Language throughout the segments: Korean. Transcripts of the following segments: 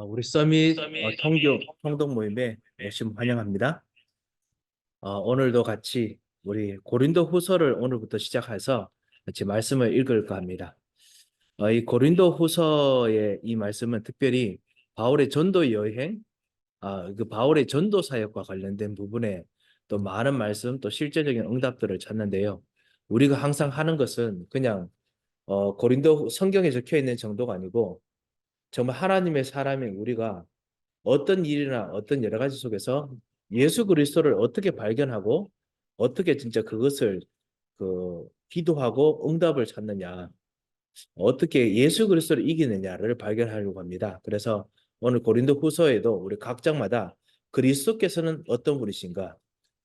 우리 서밋 통교 통독 모임에 오심 환영합니다. 오늘도 같이 우리 고린도 후서를 오늘부터 시작해서 같이 말씀을 읽을까 합니다. 이 고린도 후서의 이 말씀은 특별히 바울의 전도 여행, 그 바울의 전도 사역과 관련된 부분에 또 많은 말씀, 또 실제적인 응답들을 찾는데요. 우리가 항상 하는 것은 그냥 고린도 성경에 적혀 있는 정도가 아니고 정말 하나님의 사람인 우리가 어떤 일이나 어떤 여러 가지 속에서 예수 그리스도를 어떻게 발견하고 어떻게 진짜 그것을 기도하고 응답을 찾느냐, 어떻게 예수 그리스도를 이기느냐를 발견하려고 합니다. 그래서 오늘 고린도 후서에도 우리 각 장마다 그리스도께서는 어떤 분이신가,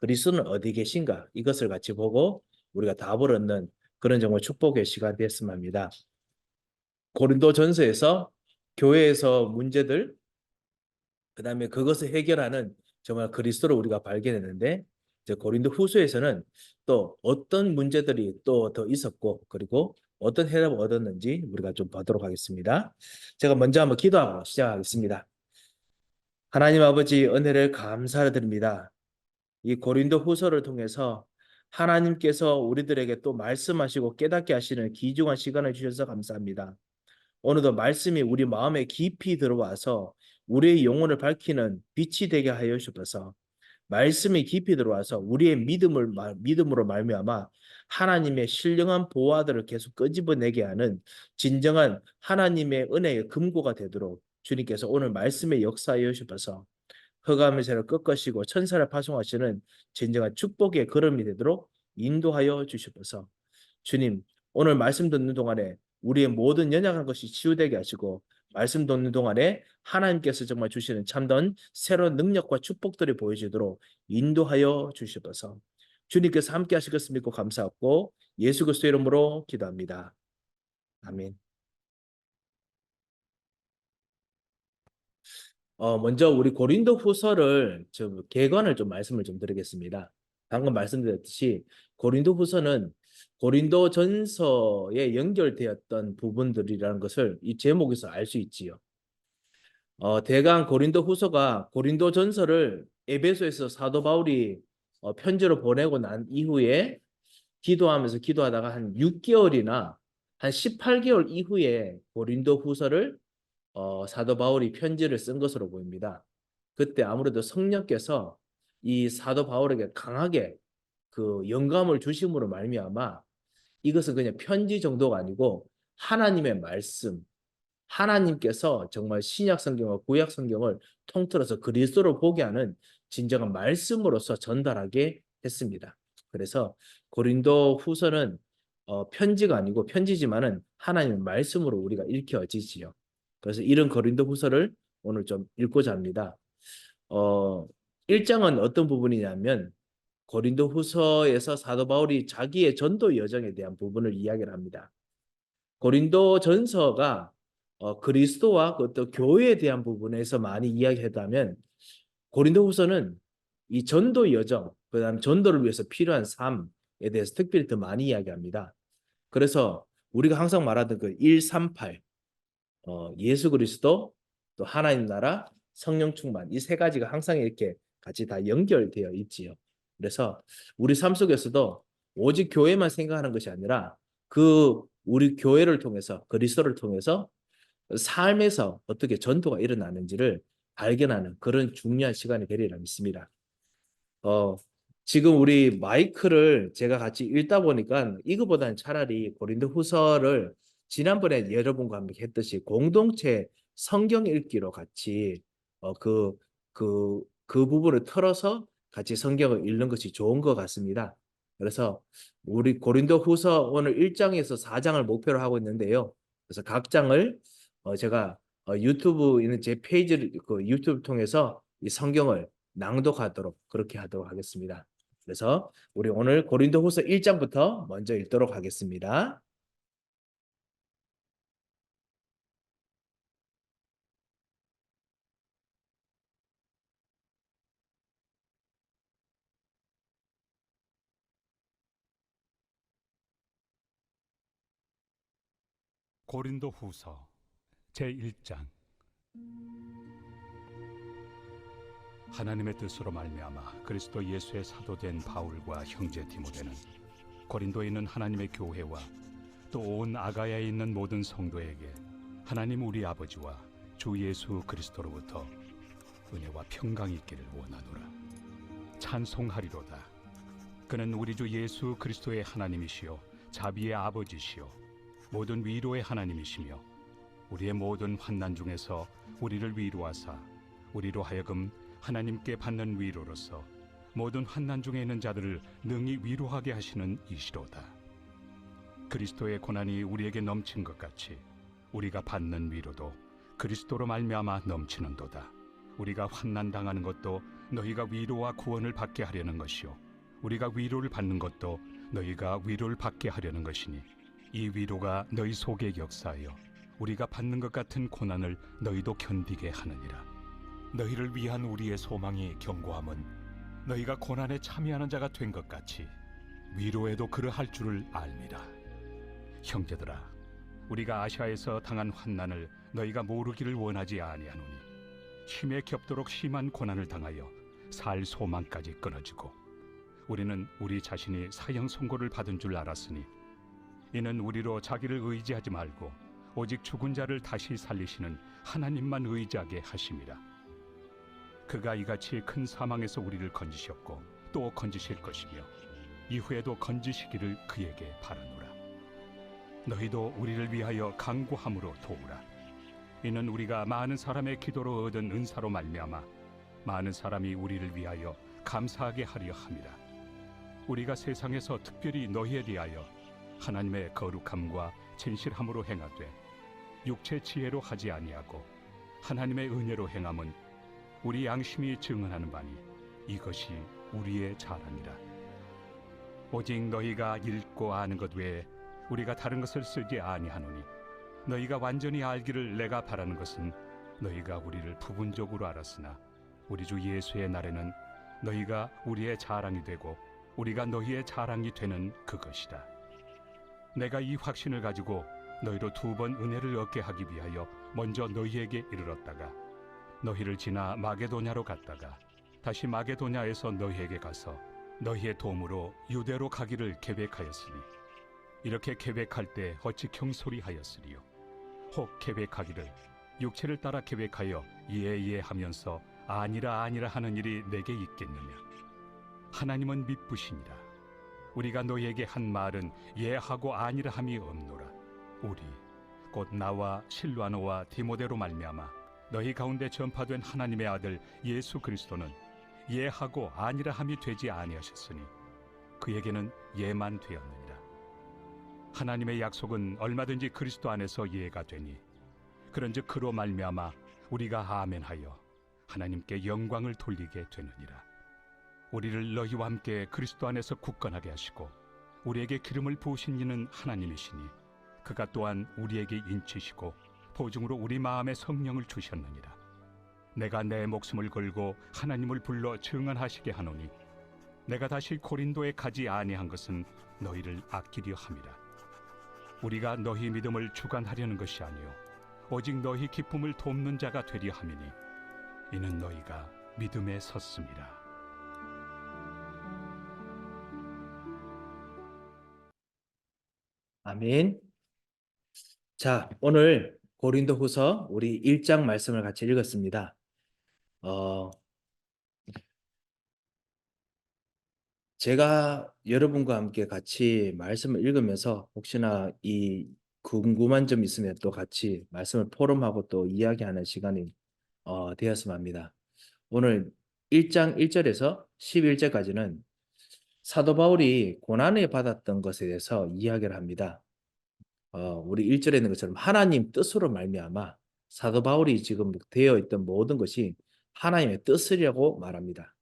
그리스도는 어디 계신가, 이것을 같이 보고 우리가 답을 얻는 그런 정말 축복의 시간 됐으면 합니다. 고린도 전서에서 교회에서 문제들, 그다음에 그것을 해결하는 정말 그리스도를 우리가 발견했는데, 이제 고린도 후서에서는 또 어떤 문제들이 또 더 있었고, 그리고 어떤 해답을 얻었는지 우리가 좀 보도록 하겠습니다. 제가 먼저 한번 기도하고 시작하겠습니다. 하나님 아버지, 은혜를 감사를 드립니다. 이 고린도 후서를 통해서 하나님께서 우리들에게 또 말씀하시고 깨닫게 하시는 귀중한 시간을 주셔서 감사합니다. 오늘도 말씀이 우리 마음에 깊이 들어와서 우리의 영혼을 밝히는 빛이 되게 하여 주셔서, 말씀이 깊이 들어와서 우리의 믿음으로 말미암아 하나님의 신령한 보화들을 계속 끄집어내게 하는 진정한 하나님의 은혜의 금고가 되도록 주님께서 오늘 말씀의 역사하여 주셔서 흑암의 새를 꺾으시고 천사를 파송하시는 진정한 축복의 걸음이 되도록 인도하여 주시옵소서. 주님, 오늘 말씀 듣는 동안에 우리의 모든 연약한 것이 치유되게 하시고, 말씀 듣는 동안에 하나님께서 정말 주시는 참된 새로운 능력과 축복들이 보여지도록 인도하여 주시옵소서. 주님께서 함께 하실 것을 믿고 감사하고 예수 그리스도의 이름으로 기도합니다. 아멘. 먼저 우리 고린도 후서를 좀 개관을 좀 말씀을 좀 드리겠습니다. 방금 말씀드렸듯이 고린도 후서는 고린도 전서에 연결되었던 부분들이라는 것을 이 제목에서 알 수 있지요. 대강 고린도 후서가 고린도 전서를 에베소에서 사도 바울이 편지로 보내고 난 이후에 기도하면서 기도하다가 한 6개월이나 한 18개월 이후에 고린도 후서를 사도 바울이 편지를 쓴 것으로 보입니다. 그때 아무래도 성령께서 이 사도 바울에게 강하게 그 영감을 주심으로 말미암아 이것은 그냥 편지 정도가 아니고 하나님의 말씀, 하나님께서 정말 신약 성경과 구약 성경을 통틀어서 그리스도로 보게 하는 진정한 말씀으로서 전달하게 했습니다. 그래서 고린도 후서는 편지가 아니고 편지지만은 하나님의 말씀으로 우리가 읽혀지지요. 그래서 이런 고린도 후서를 오늘 좀 읽고자 합니다. 어, 1장은 어떤 부분이냐면 고린도 후서에서 사도 바울이 자기의 전도 여정에 대한 부분을 이야기를 합니다. 고린도 전서가 그리스도와 그또 교회에 대한 부분에서 많이 이야기했다면, 고린도 후서는 이 전도 여정, 그다음 전도를 위해서 필요한 삶에 대해서 특별히 더 많이 이야기합니다. 그래서 우리가 항상 말하던 그 138, 예수 그리스도, 또 하나님 나라, 성령 충만, 이 세 가지가 항상 이렇게 같이 다 연결되어 있지요. 그래서 우리 삶 속에서도 오직 교회만 생각하는 것이 아니라 그 우리 교회를 통해서 그리스도를 통해서 삶에서 어떻게 전도가 일어나는지를 발견하는 그런 중요한 시간이 되리라 믿습니다. 어, 지금 우리 마이크를 제가 같이 읽다 보니까 이거보다는 차라리 고린도 후서를 지난번에 여러분과 함께 했듯이 공동체 성경 읽기로 같이 그 부분을 털어서 같이 성경을 읽는 것이 좋은 것 같습니다. 그래서 우리 고린도 후서 오늘 1장에서 4장을 목표로 하고 있는데요. 그래서 각 장을 제가 유튜브 있는 제 페이지를 그 유튜브 통해서 이 성경을 낭독하도록 그렇게 하도록 하겠습니다. 그래서 우리 오늘 고린도후서 1장부터 먼저 읽도록 하겠습니다. 고린도 후서 제1장. 하나님의 뜻으로 말미암아 그리스도 예수의 사도된 바울과 형제 디모데는 고린도에 있는 하나님의 교회와 또 온 아가야에 있는 모든 성도에게 하나님 우리 아버지와 주 예수 그리스도로부터 은혜와 평강이 있기를 원하노라. 찬송하리로다. 그는 우리 주 예수 그리스도의 하나님이시요 자비의 아버지시요 모든 위로의 하나님이시며 우리의 모든 환난 중에서 우리를 위로하사 우리로 하여금 하나님께 받는 위로로서 모든 환난 중에 있는 자들을 능히 위로하게 하시는 이시로다. 그리스도의 고난이 우리에게 넘친 것 같이 우리가 받는 위로도 그리스도로 말미암아 넘치는도다. 우리가 환난 당하는 것도 너희가 위로와 구원을 받게 하려는 것이요 우리가 위로를 받는 것도 너희가 위로를 받게 하려는 것이니 이 위로가 너희 속에 역사하여 우리가 받는 것 같은 고난을 너희도 견디게 하느니라. 너희를 위한 우리의 소망이 견고함은 너희가 고난에 참여하는 자가 된 것 같이 위로에도 그러할 줄을 알미라. 형제들아, 우리가 아시아에서 당한 환난을 너희가 모르기를 원하지 아니하노니 힘에 겹도록 심한 고난을 당하여 살 소망까지 끊어지고 우리는 우리 자신이 사형 선고를 받은 줄 알았으니 이는 우리로 자기를 의지하지 말고 오직 죽은 자를 다시 살리시는 하나님만 의지하게 하심이라. 그가 이같이 큰 사망에서 우리를 건지셨고 또 건지실 것이며 이후에도 건지시기를 그에게 바라노라. 너희도 우리를 위하여 간구함으로 도우라. 이는 우리가 많은 사람의 기도로 얻은 은사로 말미암아 많은 사람이 우리를 위하여 감사하게 하려 함이라. 우리가 세상에서 특별히 너희에 대하여 하나님의 거룩함과 진실함으로 행하되 육체 지혜로 하지 아니하고 하나님의 은혜로 행함은 우리 양심이 증언하는 바니 이것이 우리의 자랑이라. 오직 너희가 읽고 아는 것 외에 우리가 다른 것을 쓰지 아니하노니 너희가 완전히 알기를 내가 바라는 것은 너희가 우리를 부분적으로 알았으나 우리 주 예수의 날에는 너희가 우리의 자랑이 되고 우리가 너희의 자랑이 되는 그것이다. 내가 이 확신을 가지고 너희로 2번 은혜를 얻게 하기 위하여 먼저 너희에게 이르렀다가 너희를 지나 마게도냐로 갔다가 다시 마게도냐에서 너희에게 가서 너희의 도움으로 유대로 가기를 계획하였으니 이렇게 계획할 때 어찌 경솔이하였으리요. 혹 계획하기를 육체를 따라 계획하여 예 하면서 아니라 하는 일이 내게 있겠느냐. 하나님은 미쁘시니라. 우리가 너희에게 한 말은 예하고 아니라 함이 없노라. 우리 곧 나와 실루아노와 디모데로 말미암아 너희 가운데 전파된 하나님의 아들 예수 그리스도는 예하고 아니라 함이 되지 아니하셨으니 그에게는 예만 되었느니라. 하나님의 약속은 얼마든지 그리스도 안에서 예가 되니 그런즉 그로 말미암아 우리가 아멘하여 하나님께 영광을 돌리게 되느니라. 우리를 너희와 함께 그리스도 안에서 굳건하게 하시고 우리에게 기름을 부으신 이는 하나님이시니 그가 또한 우리에게 인치시고 보증으로 우리 마음에 성령을 주셨느니라. 내가 내 목숨을 걸고 하나님을 불러 증언하시게 하노니 내가 다시 고린도에 가지 아니한 것은 너희를 아끼려 함이라. 우리가 너희 믿음을 주관하려는 것이 아니요 오직 너희 기쁨을 돕는 자가 되려 함이니 이는 너희가 믿음에 섰음이라. 아멘. 자, 오늘 고린도후서 우리 1장 말씀을 같이 읽었습니다. 제가 여러분과 함께 같이 말씀을 읽으면서 혹시나 이 궁금한 점 있으면 또 같이 말씀을 포럼하고 또 이야기하는 시간이 되었으면 합니다. 오늘 1장 1절에서 11절까지는 사도 바울이 고난을 받았던 것에 대해서 이야기를 합니다. 우리 1절에 있는 것처럼 하나님 뜻으로 말미암아 사도 바울이 지금 되어 있던 모든 것이 하나님의 뜻이라고 말합니다.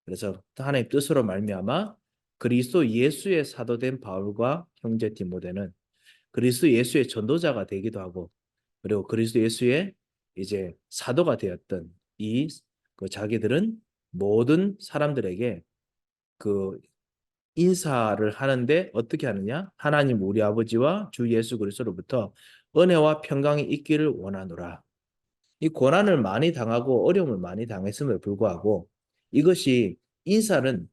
그래서 하나님 뜻으로 말미암아 그리스도 예수의 사도된 바울과 형제 디모데는 그리스도 예수의 전도자가 되기도 하고 그리고 그리스도 예수의 이제 사도가 되었던 그 자기들은 모든 사람들에게 그 인사를 하는데 어떻게 하느냐? 하나님 우리 아버지와 주 예수 그리스도로부터 은혜와 평강이 있기를 원하노라. 이 고난을 많이 당하고 어려움을 많이 당했음에 불구하고 이것이 인사는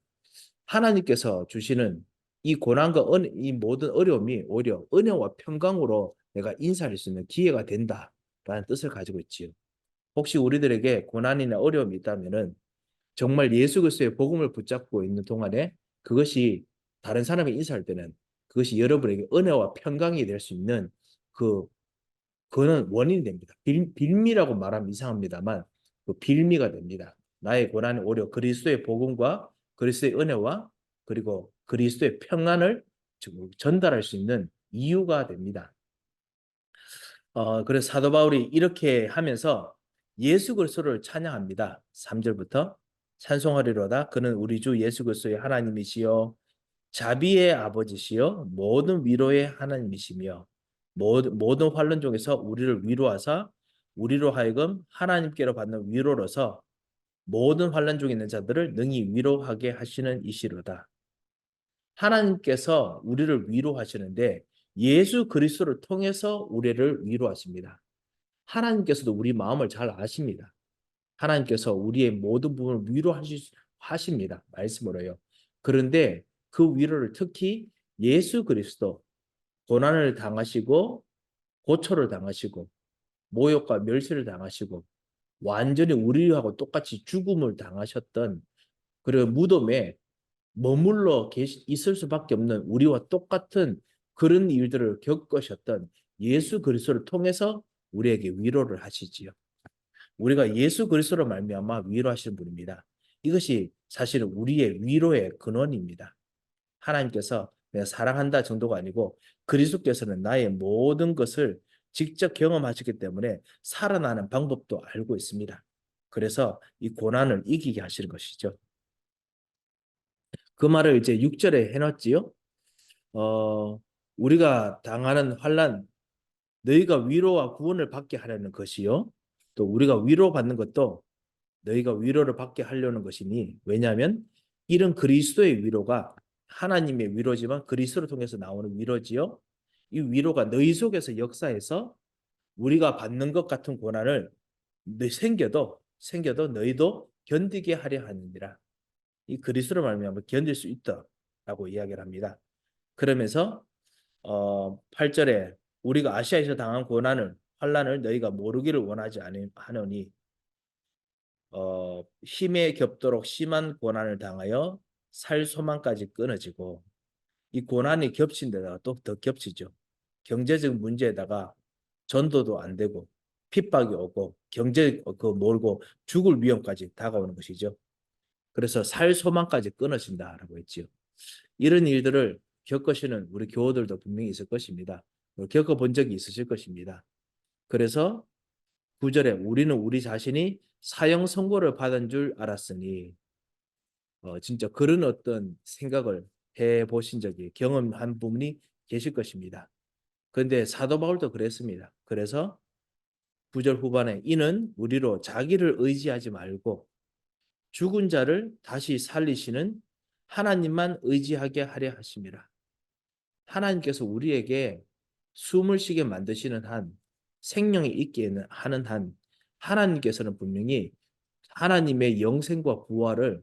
하나님께서 주시는 이 고난과 이 모든 어려움이 오히려 은혜와 평강으로 내가 인사할 수 있는 기회가 된다라는 뜻을 가지고 있지요. 혹시 우리들에게 고난이나 어려움이 있다면은 정말 예수 그리스도의 복음을 붙잡고 있는 동안에 그것이 다른 사람이 인사할 때는 그것이 여러분에게 은혜와 평강이 될 수 있는 그 그거는 원인이 됩니다. 빌미라고 말하면 이상합니다만 그 빌미가 됩니다. 나의 고난이 오히려 그리스도의 복음과 그리스도의 은혜와 그리고 그리스도의 평안을 전달할 수 있는 이유가 됩니다. 그래서 사도 바울이 이렇게 하면서 예수 그리스도를 찬양합니다. 3절부터 찬송하리로다. 그는 우리 주 예수 그리스도의 하나님이시요 자비의 아버지시요 모든 위로의 하나님이시며 모든 환난 중에서 우리를 위로하사 우리로 하여금 하나님께로 받는 위로로서 모든 환난 중에 있는 자들을 능히 위로하게 하시는 이시로다. 하나님께서 우리를 위로하시는데 예수 그리스도를 통해서 우리를 위로하십니다. 하나님께서도 우리 마음을 잘 아십니다. 하나님께서 우리의 모든 부분을 위로하십니다. 말씀으로요. 그런데 그 위로를 특히 예수 그리스도 고난을 당하시고 고초를 당하시고 모욕과 멸시를 당하시고 완전히 우리하고 똑같이 죽음을 당하셨던 그리고 무덤에 머물러 있을 수밖에 없는 우리와 똑같은 그런 일들을 겪으셨던 예수 그리스도를 통해서 우리에게 위로를 하시지요. 우리가 예수 그리스도로 말미암아 위로하시는 분입니다. 이것이 사실은 우리의 위로의 근원입니다. 하나님께서 내가 사랑한다 정도가 아니고 그리스도께서는 나의 모든 것을 직접 경험하셨기 때문에 살아나는 방법도 알고 있습니다. 그래서 이 고난을 이기게 하시는 것이죠. 그 말을 이제 6절에 해놨지요. 우리가 당하는 환난 너희가 위로와 구원을 받게 하려는 것이요. 또 우리가 위로받는 것도 너희가 위로를 받게 하려는 것이니 왜냐하면 이런 그리스도의 위로가 하나님의 위로지만 그리스도를 통해서 나오는 위로지요. 이 위로가 너희 속에서 역사해서 우리가 받는 것 같은 고난을 생겨도 너희도 견디게 하려 하느니라. 이 그리스도를 말미암아 견딜 수 있다라고 이야기를 합니다. 그러면서 8절에 우리가 아시아에서 당한 고난을 환난을 너희가 모르기를 원하지 않으니 힘에 겹도록 심한 고난을 당하여 살 소망까지 끊어지고 이 고난이 겹친 데다가 또 더 겹치죠. 경제적 문제에다가 전도도 안 되고 핍박이 오고 경제 몰고 죽을 위험까지 다가오는 것이죠. 그래서 살 소망까지 끊어진다라고 했지요. 이런 일들을 겪으시는 우리 교우들도 분명히 있을 것입니다. 겪어본 적이 있으실 것입니다. 그래서 9절에 우리는 우리 자신이 사형 선고를 받은 줄 알았으니 진짜 그런 어떤 생각을 해보신 적이 경험한 부분이 계실 것입니다. 그런데 사도 바울도 그랬습니다. 그래서 9절 후반에 이는 우리로 자기를 의지하지 말고 죽은 자를 다시 살리시는 하나님만 의지하게 하려 하심이라. 하나님께서 우리에게 숨을 쉬게 만드시는 한 생명이 있게 하는 한 하나님께서는 분명히 하나님의 영생과 부활을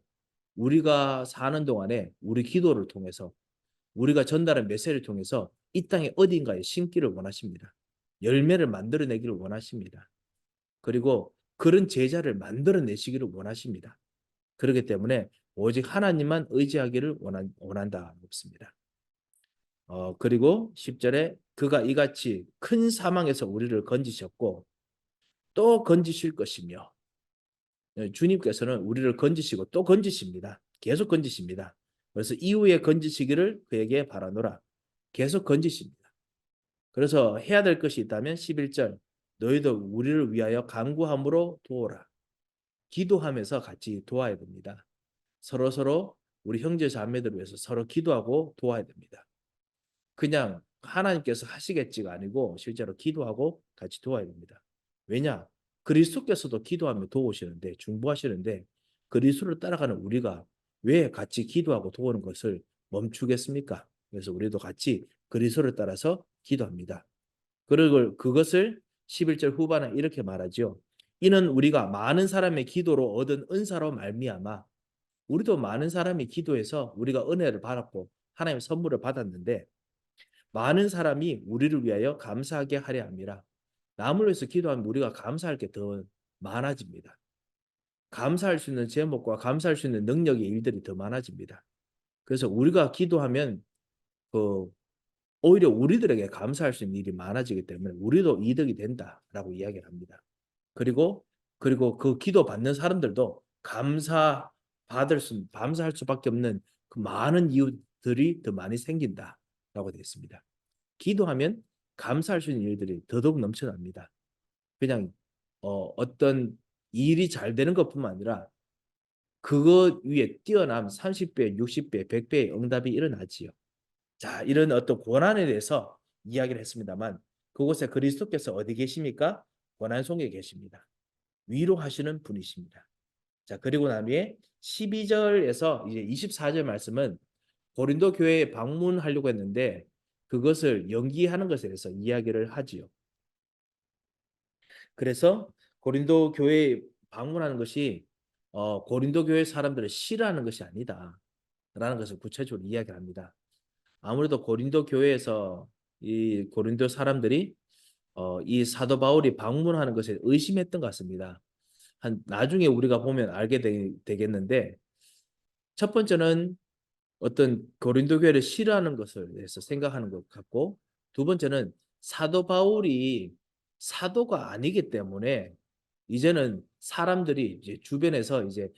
우리가 사는 동안에 우리 기도를 통해서 우리가 전달한 메시지를 통해서 이 땅의 어딘가에 심기를 원하십니다. 열매를 만들어내기를 원하십니다. 그리고 그런 제자를 만들어내시기를 원하십니다. 그렇기 때문에 오직 하나님만 의지하기를 원한다. 없습니다. 그리고 10절에 그가 이같이 큰 사망에서 우리를 건지셨고 또 건지실 것이며 주님께서는 우리를 건지시고 또 건지십니다. 계속 건지십니다. 그래서 이후에 건지시기를 그에게 바라노라. 계속 건지십니다. 그래서 해야 될 것이 있다면 11절 너희도 우리를 위하여 간구함으로 도우라. 기도하면서 같이 도와야 됩니다. 서로 우리 형제 자매들을 위해서 서로 기도하고 도와야 됩니다. 그냥 하나님께서 하시겠지가 아니고 실제로 기도하고 같이 도와야 됩니다. 왜냐? 그리스도께서도 기도하며 도우시는데 중보하시는데 그리스도를 따라가는 우리가 왜 같이 기도하고 도우는 것을 멈추겠습니까? 그래서 우리도 같이 그리스도를 따라서 기도합니다. 그것을 11절 후반에 이렇게 말하죠. 이는 우리가 많은 사람의 기도로 얻은 은사로 말미암아 우리도 많은 사람이 기도해서 우리가 은혜를 받았고 하나님의 선물을 받았는데 많은 사람이 우리를 위하여 감사하게 하려 함이라. 남을 위해서 기도하면 우리가 감사할 게 더 많아집니다. 감사할 수 있는 제목과 감사할 수 있는 능력의 일들이 더 많아집니다. 그래서 우리가 기도하면 그 오히려 우리들에게 감사할 수 있는 일이 많아지기 때문에 우리도 이득이 된다라고 이야기를 합니다. 그리고 그 기도 받는 사람들도 감사할 수밖에 없는 그 많은 이유들이 더 많이 생긴다라고 되어 있습니다. 기도하면 감사할 수 있는 일들이 더더욱 넘쳐납니다. 그냥 어떤 일이 잘 되는 것뿐만 아니라 그것 위에 뛰어난 30배, 60배, 100배의 응답이 일어나지요. 자, 이런 어떤 고난에 대해서 이야기를 했습니다만 그곳에 그리스도께서 어디 계십니까? 고난 속에 계십니다. 위로하시는 분이십니다. 자, 그리고 난 후에 12절에서 이제 24절 말씀은 고린도 교회에 방문하려고 했는데 그것을 연기하는 것에 대해서 이야기를 하지요. 그래서 고린도 교회에 방문하는 것이 고린도 교회 사람들을 싫어하는 것이 아니다라는 것을 구체적으로 이야기합니다. 아무래도 고린도 교회에서 이 고린도 사람들이 이 사도 바울이 방문하는 것에 의심했던 것 같습니다. 한 나중에 우리가 보면 알게 되겠는데 첫 번째는 어떤 고린도 교회를 싫어하는 것을 대해서 생각하는 것 같고 두 번째는 사도 바울이 사도가 아니기 때문에 이제는 사람들이 이제 주변에서 이제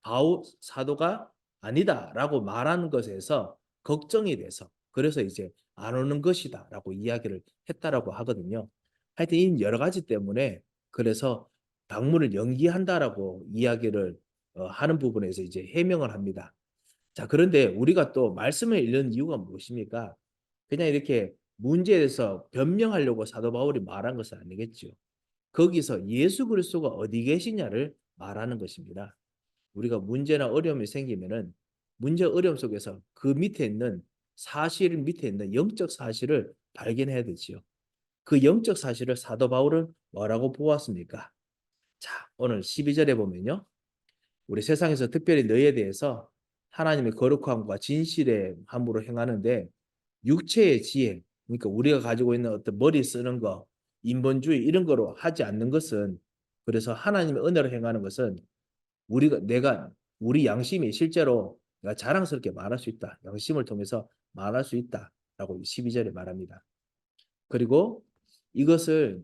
바울 사도가 아니다라고 말하는 것에서 걱정이 돼서 그래서 이제 안 오는 것이다라고 이야기를 했다라고 하거든요. 하여튼 이 여러 가지 때문에 그래서 방문을 연기한다라고 이야기를 하는 부분에서 이제 해명을 합니다. 자, 그런데 우리가 또 말씀을 읽는 이유가 무엇입니까? 그냥 이렇게 문제에 대해서 변명하려고 사도 바울이 말한 것은 아니겠죠. 거기서 예수 그리스도가 어디 계시냐를 말하는 것입니다. 우리가 문제나 어려움이 생기면은 문제 어려움 속에서 그 밑에 있는 사실 밑에 있는 영적 사실을 발견해야 되지요. 그 영적 사실을 사도 바울은 뭐라고 보았습니까? 자, 오늘 12절에 보면요. 우리 세상에서 특별히 너희에 대해서 하나님의 거룩함과 진실의 함으로 행하는데 육체의 지혜, 그러니까 우리가 가지고 있는 어떤 머리 쓰는 거, 인본주의 이런 거로 하지 않는 것은 그래서 하나님의 은혜로 행하는 것은 우리 양심이 실제로 내가 자랑스럽게 말할 수 있다. 양심을 통해서 말할 수 있다라고 12절에 말합니다. 그리고 이것을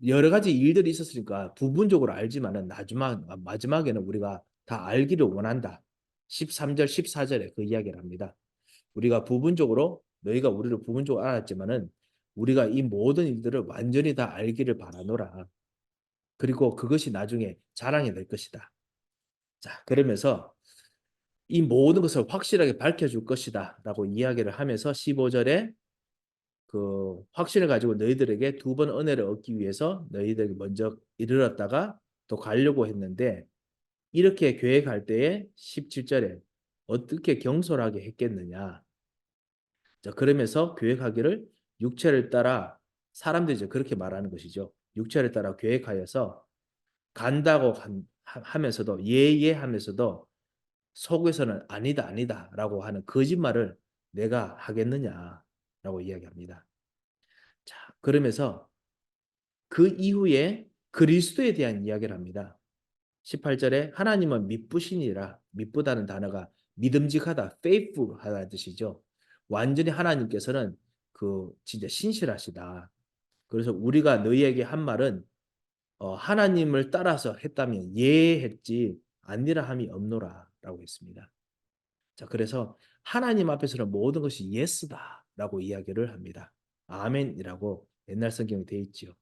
여러 가지 일들이 있었으니까 부분적으로 알지만은 마지막에는 우리가 다 알기를 원한다. 13절, 14절에 그 이야기를 합니다. 우리가 부분적으로 너희가 우리를 부분적으로 알았지만은 우리가 이 모든 일들을 완전히 다 알기를 바라노라. 그리고 그것이 나중에 자랑이 될 것이다. 자, 그러면서 이 모든 것을 확실하게 밝혀줄 것이다라고 이야기를 하면서 15절에 그 확신을 가지고 너희들에게 두 번 은혜를 얻기 위해서 너희들에게 먼저 이르렀다가 또 가려고 했는데 이렇게 교회 갈 때에 17절에 어떻게 경솔하게 했겠느냐. 자, 그러면서 계획하기를 육체를 따라 사람들이 이제 그렇게 말하는 것이죠. 육체를 따라 계획하여서 간다고 하면서도 예예 하면서도 속에서는 아니다 아니다라고 하는 거짓말을 내가 하겠느냐라고 이야기합니다. 자, 그러면서 그 이후에 그리스도에 대한 이야기를 합니다. 18절에 하나님은 믿부시니라. 믿부다는 단어가 믿음직하다, faithful하다는 뜻이죠. 완전히 하나님께서는 그 진짜 신실하시다. 그래서 우리가 너희에게 한 말은 하나님을 따라서 했다면 예했지 아니라 함이 없노라라고 했습니다. 자, 그래서 하나님 앞에서는 모든 것이 예스다라고 이야기를 합니다. 아멘이라고 옛날 성경에 되어 있지요.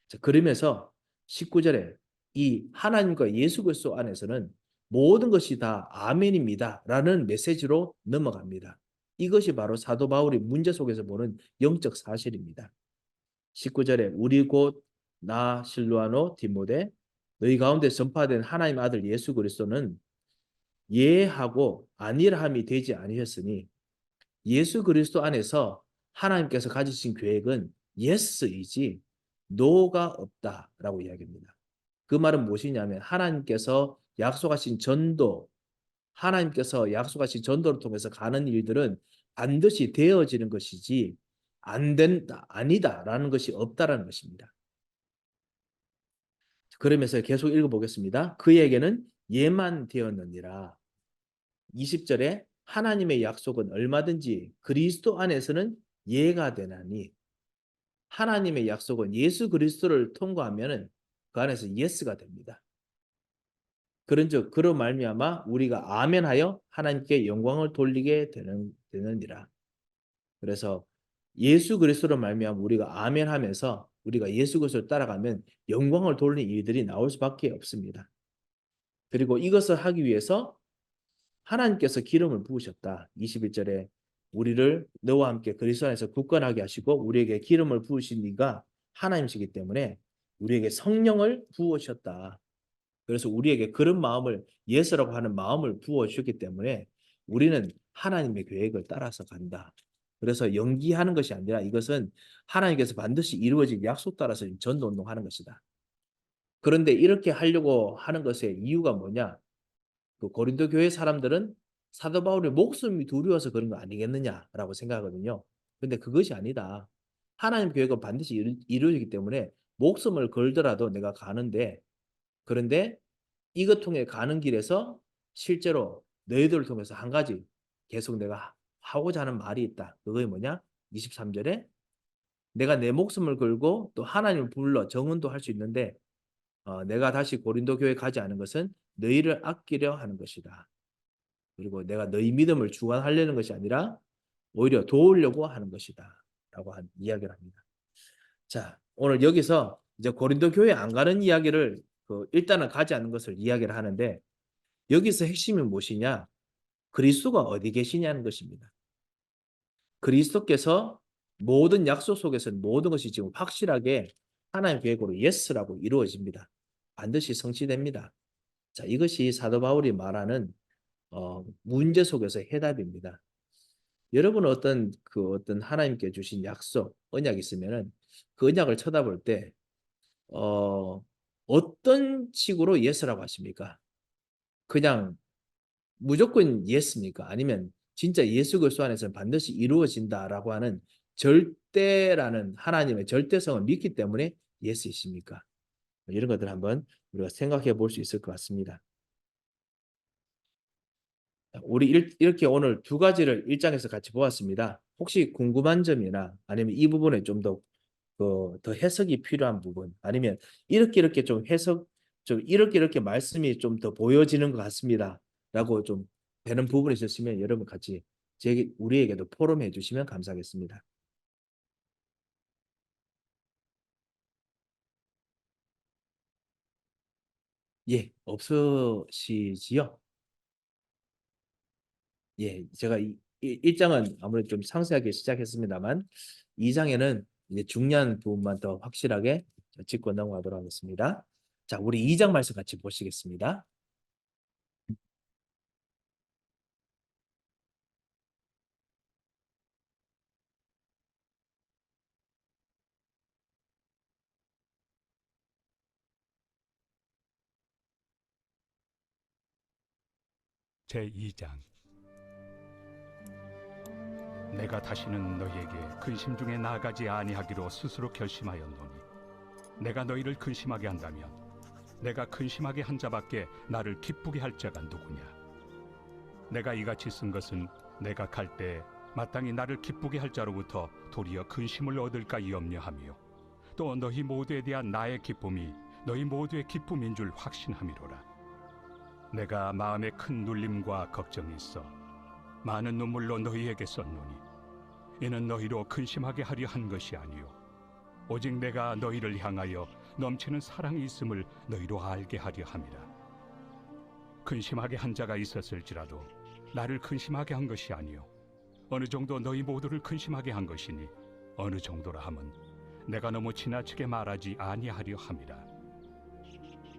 자, 그러면서 19절에 이 하나님과 예수 그리스도 안에서는 모든 것이 다 아멘입니다라는 메시지로 넘어갑니다. 이것이 바로 사도 바울이 문제 속에서 보는 영적 사실입니다. 19절에 우리 곧 나 실루아노 디모데 너희 가운데 전파된 하나님 아들 예수 그리스도는 예하고 아니라함이 되지 아니했으니 예수 그리스도 안에서 하나님께서 가지신 계획은 예스이지 노가 없다라고 이야기합니다. 그 말은 무엇이냐면 하나님께서 약속하신 전도를 통해서 가는 일들은 반드시 되어지는 것이지 안 된다, 아니다라는 것이 없다라는 것입니다. 그러면서 계속 읽어보겠습니다. 그에게는 예만 되었느니라. 20절에 하나님의 약속은 얼마든지 그리스도 안에서는 예가 되나니 하나님의 약속은 예수 그리스도를 통과하면은 그 안에서 예스가 됩니다. 그런즉 그로 말미암아 우리가 아멘하여 하나님께 영광을 돌리게 되느니라. 그래서 예수 그리스도로 말미암아 우리가 아멘하면서 우리가 예수 그리스도를 따라가면 영광을 돌리는 일들이 나올 수밖에 없습니다. 그리고 이것을 하기 위해서 하나님께서 기름을 부으셨다. 21절에 우리를 너와 함께 그리스도 안에서 굳건하게 하시고 우리에게 기름을 부으신 이가 하나님이시기 때문에 우리에게 성령을 부으셨다. 그래서 우리에게 그런 마음을 예수라고 하는 마음을 부어주셨기 때문에 우리는 하나님의 계획을 따라서 간다. 그래서 연기하는 것이 아니라 이것은 하나님께서 반드시 이루어질 약속 따라서 전도운동하는 것이다. 그런데 이렇게 하려고 하는 것의 이유가 뭐냐? 그 고린도 교회 사람들은 사도 바울의 목숨이 두려워서 그런 거 아니겠느냐라고 생각하거든요. 근데 그것이 아니다. 하나님 계획은 반드시 이루어지기 때문에 목숨을 걸더라도 내가 가는데 그런데 이것 통해 가는 길에서 실제로 너희들을 통해서 한 가지 계속 내가 하고자 하는 말이 있다. 그게 뭐냐? 23절에 내가 내 목숨을 걸고 또 하나님을 불러 정은도 할 수 있는데 내가 다시 고린도 교회 가지 않은 것은 너희를 아끼려 하는 것이다. 그리고 내가 너희 믿음을 주관하려는 것이 아니라 오히려 도우려고 하는 것이다. 라고 이야기를 합니다. 자, 오늘 여기서 이제 고린도 교회 안 가는 이야기를 일단은 가지 않는 것을 이야기를 하는데 여기서 핵심이 무엇이냐? 그리스도가 어디 계시냐는 것입니다. 그리스도께서 모든 약속 속에서는 모든 것이 지금 확실하게 하나님의 계획으로 예스라고 이루어집니다. 반드시 성취됩니다. 자, 이것이 사도 바울이 말하는 문제 속에서의 해답입니다. 여러분은 어떤 하나님께 주신 약속, 언약이 있으면은 그 언약을 쳐다볼 때 어떤 식으로 예스라고 하십니까? 그냥 무조건 예스입니까? 아니면 진짜 예수 그리스도 안에서는 반드시 이루어진다라고 하는 절대라는 하나님의 절대성을 믿기 때문에 예스이십니까? 이런 것들 한번 우리가 생각해 볼 수 있을 것 같습니다. 우리 이렇게 오늘 두 가지를 1장에서 같이 보았습니다. 혹시 궁금한 점이나 아니면 이 부분에 좀 더 해석이 필요한 부분 아니면 이렇게 좀 이렇게 말씀이 좀 더 보여지는 것 같습니다. 라고 좀 되는 부분이 있으시면 여러분 같이 우리에게도 포럼해 주시면 감사하겠습니다. 예, 없으시지요? 예, 제가 1장은 아무래도 좀 상세하게 시작했습니다만 2장에는 이제 중요한 부분만 더 확실하게 짚고 넘어가도록 하겠습니다. 자, 우리 2장 말씀 같이 보시겠습니다. 제2장. 내가 다시는 너희에게 근심 중에 나아가지 아니하기로 스스로 결심하였노니 내가 너희를 근심하게 한다면 내가 근심하게 한 자밖에 나를 기쁘게 할 자가 누구냐? 내가 이같이 쓴 것은 내가 갈 때 마땅히 나를 기쁘게 할 자로부터 도리어 근심을 얻을까 염려하며 또 너희 모두에 대한 나의 기쁨이 너희 모두의 기쁨인 줄 확신함이로라. 내가 마음에 큰 눌림과 걱정이 있어 많은 눈물로 너희에게 썼노니 이는 너희로 근심하게 하려 한 것이 아니요 오직 내가 너희를 향하여 넘치는 사랑이 있음을 너희로 알게 하려 함이라. 근심하게 한 자가 있었을지라도 나를 근심하게 한 것이 아니요 어느 정도 너희 모두를 근심하게 한 것이니 어느 정도라 함은 내가 너무 지나치게 말하지 아니하려 함이라.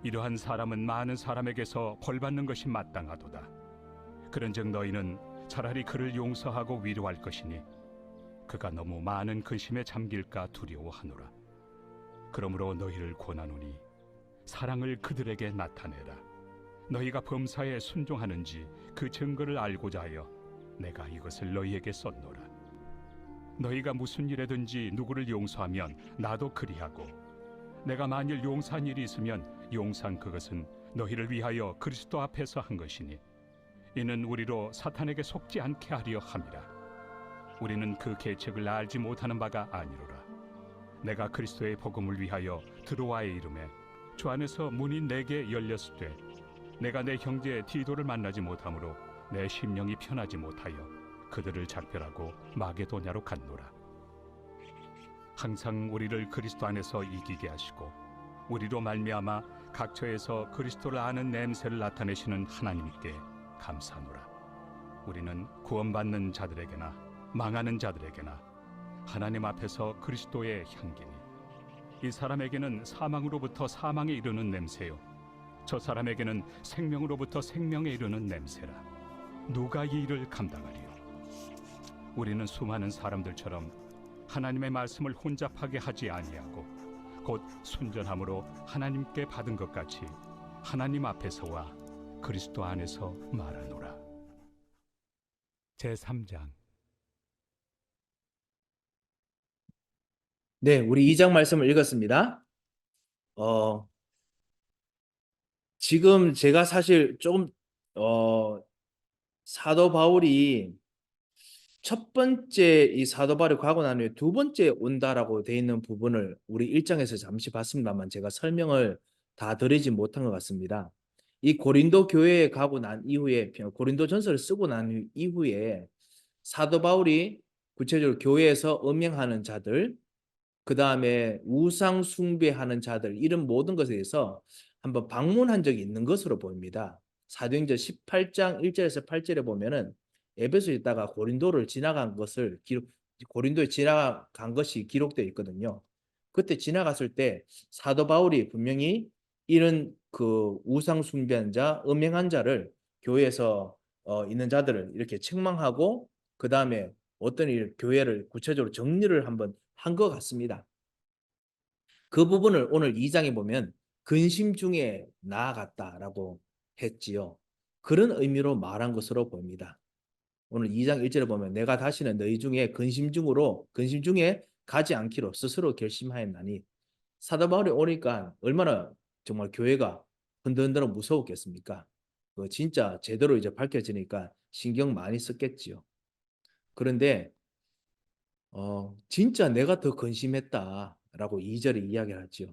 이러한 사람은 많은 사람에게서 벌받는 것이 마땅하도다. 그런즉 너희는 차라리 그를 용서하고 위로할 것이니 그가 너무 많은 근심에 잠길까 두려워하노라. 그러므로 너희를 권하노니 사랑을 그들에게 나타내라. 너희가 범사에 순종하는지 그 증거를 알고자 하여 내가 이것을 너희에게 썼노라. 너희가 무슨 일에든지 누구를 용서하면 나도 그리하고, 내가 만일 용서한 일이 있으면 용서한 그것은 너희를 위하여 그리스도 앞에서 한 것이니, 이는 우리로 사탄에게 속지 않게 하려 함이라. 우리는 그 계책을 알지 못하는 바가 아니로라. 내가 그리스도의 복음을 위하여 드로아에 이름에 주 안에서 문이 내게 열렸으되, 내가 내 형제 디도를 만나지 못하므로 내 심령이 편하지 못하여 그들을 작별하고 마게도냐로 갔노라. 항상 우리를 그리스도 안에서 이기게 하시고 우리로 말미암아 각처에서 그리스도를 아는 냄새를 나타내시는 하나님께 감사하노라. 우리는 구원받는 자들에게나 망하는 자들에게나 하나님 앞에서 그리스도의 향기니, 이 사람에게는 사망으로부터 사망에 이르는 냄새요, 저 사람에게는 생명으로부터 생명에 이르는 냄새라. 누가 이 일을 감당하리요? 우리는 수많은 사람들처럼 하나님의 말씀을 혼잡하게 하지 아니하고 곧 순전함으로 하나님께 받은 것 같이 하나님 앞에서와 그리스도 안에서 말하노라. 제3장. 네, 우리 2장 말씀을 읽었습니다. 지금 제가 사실 조금 사도 바울이 첫 번째 이 사도 바울이 가고 난 후에 두 번째 온다라고 돼 있는 부분을 우리 1장에서 잠시 봤습니다만 제가 설명을 다 드리지 못한 것 같습니다. 이 고린도 교회에 가고 난 이후에, 고린도 전서를 쓰고 난 이후에 사도 바울이 구체적으로 교회에서 음행하는 자들, 그 다음에 우상 숭배하는 자들, 이런 모든 것에 대해서 한번 방문한 적이 있는 것으로 보입니다. 사도행전 18장 1절에서 8절에 보면은 에베소에 있다가 고린도를 지나간 것을 고린도에 지나간 것이 기록되어 있거든요. 그때 지나갔을 때 사도 바울이 분명히 이런 그 우상 숭배한 자, 음행한 자를 교회에서 있는 자들을 이렇게 책망하고, 그 다음에 어떤 교회를 구체적으로 정리를 한번 한 것 같습니다. 그 부분을 오늘 2장에 보면 근심 중에 나아갔다라고 했지요. 그런 의미로 말한 것으로 보입니다. 오늘 2장 1절에 보면 내가 다시는 너희 중에 근심 중에 가지 않기로 스스로 결심하였나니, 사도 바울이 오니까 얼마나 정말 교회가 흔들흔들 무서웠겠습니까? 진짜 제대로 이제 밝혀지니까 신경 많이 썼겠지요. 그런데 진짜 내가 더 근심했다라고 2절에 이야기를 하지요.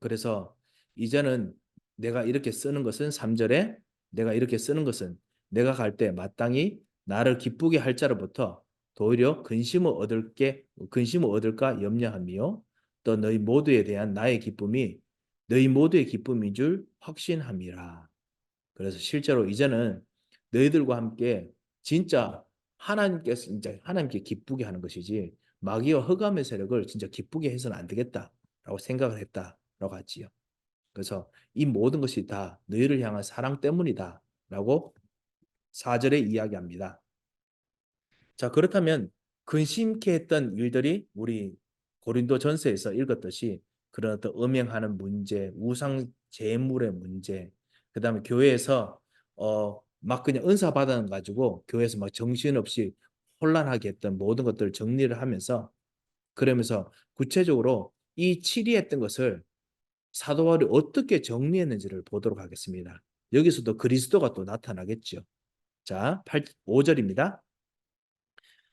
그래서 이제는 내가 이렇게 쓰는 것은 3절에 내가 이렇게 쓰는 것은 내가 갈 때 마땅히 나를 기쁘게 할 자로부터 도리어 근심을 얻을까 염려하며, 또 너희 모두에 대한 나의 기쁨이 너희 모두의 기쁨인 줄 확신함이라. 그래서 실제로 이제는 너희들과 함께 진짜 하나님께서 진짜 하나님께 기쁘게 하는 것이지 마귀와 흑암의 세력을 진짜 기쁘게 해서는 안 되겠다라고 생각을 했다라고 하지요. 그래서 이 모든 것이 다 너희를 향한 사랑 때문이다라고 4절에 이야기합니다. 자, 그렇다면 근심케 했던 일들이 우리 고린도 전서에서 읽었듯이 그런 어떤 음행하는 문제, 우상 제물의 문제, 그다음에 교회에서 막 그냥 은사 받아 가지고 교회에서 막 정신없이 혼란하게 했던 모든 것들을 정리를 하면서, 그러면서 구체적으로 이 치리했던 것을 사도 바울이 어떻게 정리했는지를 보도록 하겠습니다. 여기서도 그리스도가 또 나타나겠죠. 자, 5절입니다.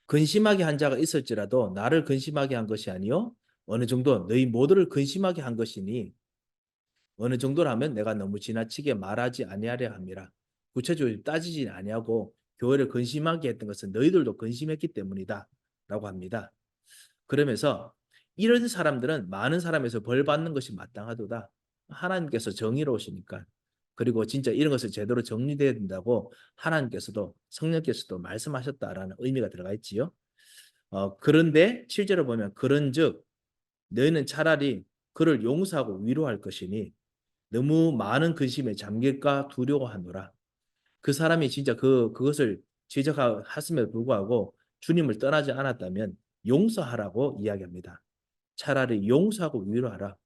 근심하게 한 자가 있을지라도 나를 근심하게 한 것이 아니요 어느 정도 너희 모두를 근심하게 한 것이니, 어느 정도라면 내가 너무 지나치게 말하지 아니하려 함이라. 구체적으로 따지지 아니하고 교회를 근심하게 했던 것은 너희들도 근심했기 때문이다 라고 합니다. 그러면서 이런 사람들은 많은 사람에서 벌 받는 것이 마땅하도다. 하나님께서 정의로우시니까. 그리고 진짜 이런 것을 제대로 정리돼야 된다고 하나님께서도 성령께서도 말씀하셨다라는 의미가 들어가 있지요. 그런데 실제로 보면 그런즉 너희는 차라리 그를 용서하고 위로할 것이니 너무 많은 근심에 잠길까 두려워하노라. 그 사람이 진짜 그것을 지적했음에도 불구하고 주님을 떠나지 않았다면 용서하라고 이야기합니다. 차라리 용서하고 위로하라.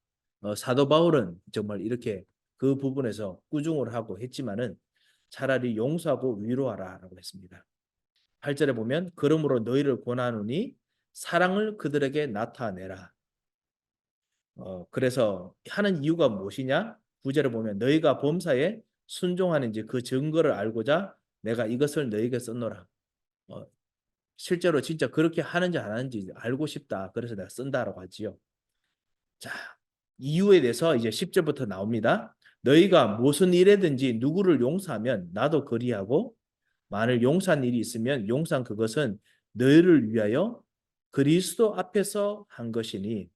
사도 바울은 정말 이렇게 그 부분에서 꾸중을 하고 했지만은 차라리 용서하고 위로하라라고 했습니다. 8절에 보면 그러므로 너희를 권하노니 사랑을 그들에게 나타내라. 그래서 하는 이유가 무엇이냐? 9절에 보면 너희가 범사에 순종하는지 그 증거를 알고자 내가 이것을 너희에게 썼노라. 어, 실제로 진짜 그렇게 하는지 안 하는지 알고 싶다. 그래서 내가 쓴다라고 하지요. 자, 이유에 대해서 이제 10절부터 나옵니다. 너희가 무슨 일에든지 누구를 용서하면 나도 그리하고 만일 용서한 일이 있으면 용서한 그것은 너희를 위하여 그리스도 앞에서 한 것이니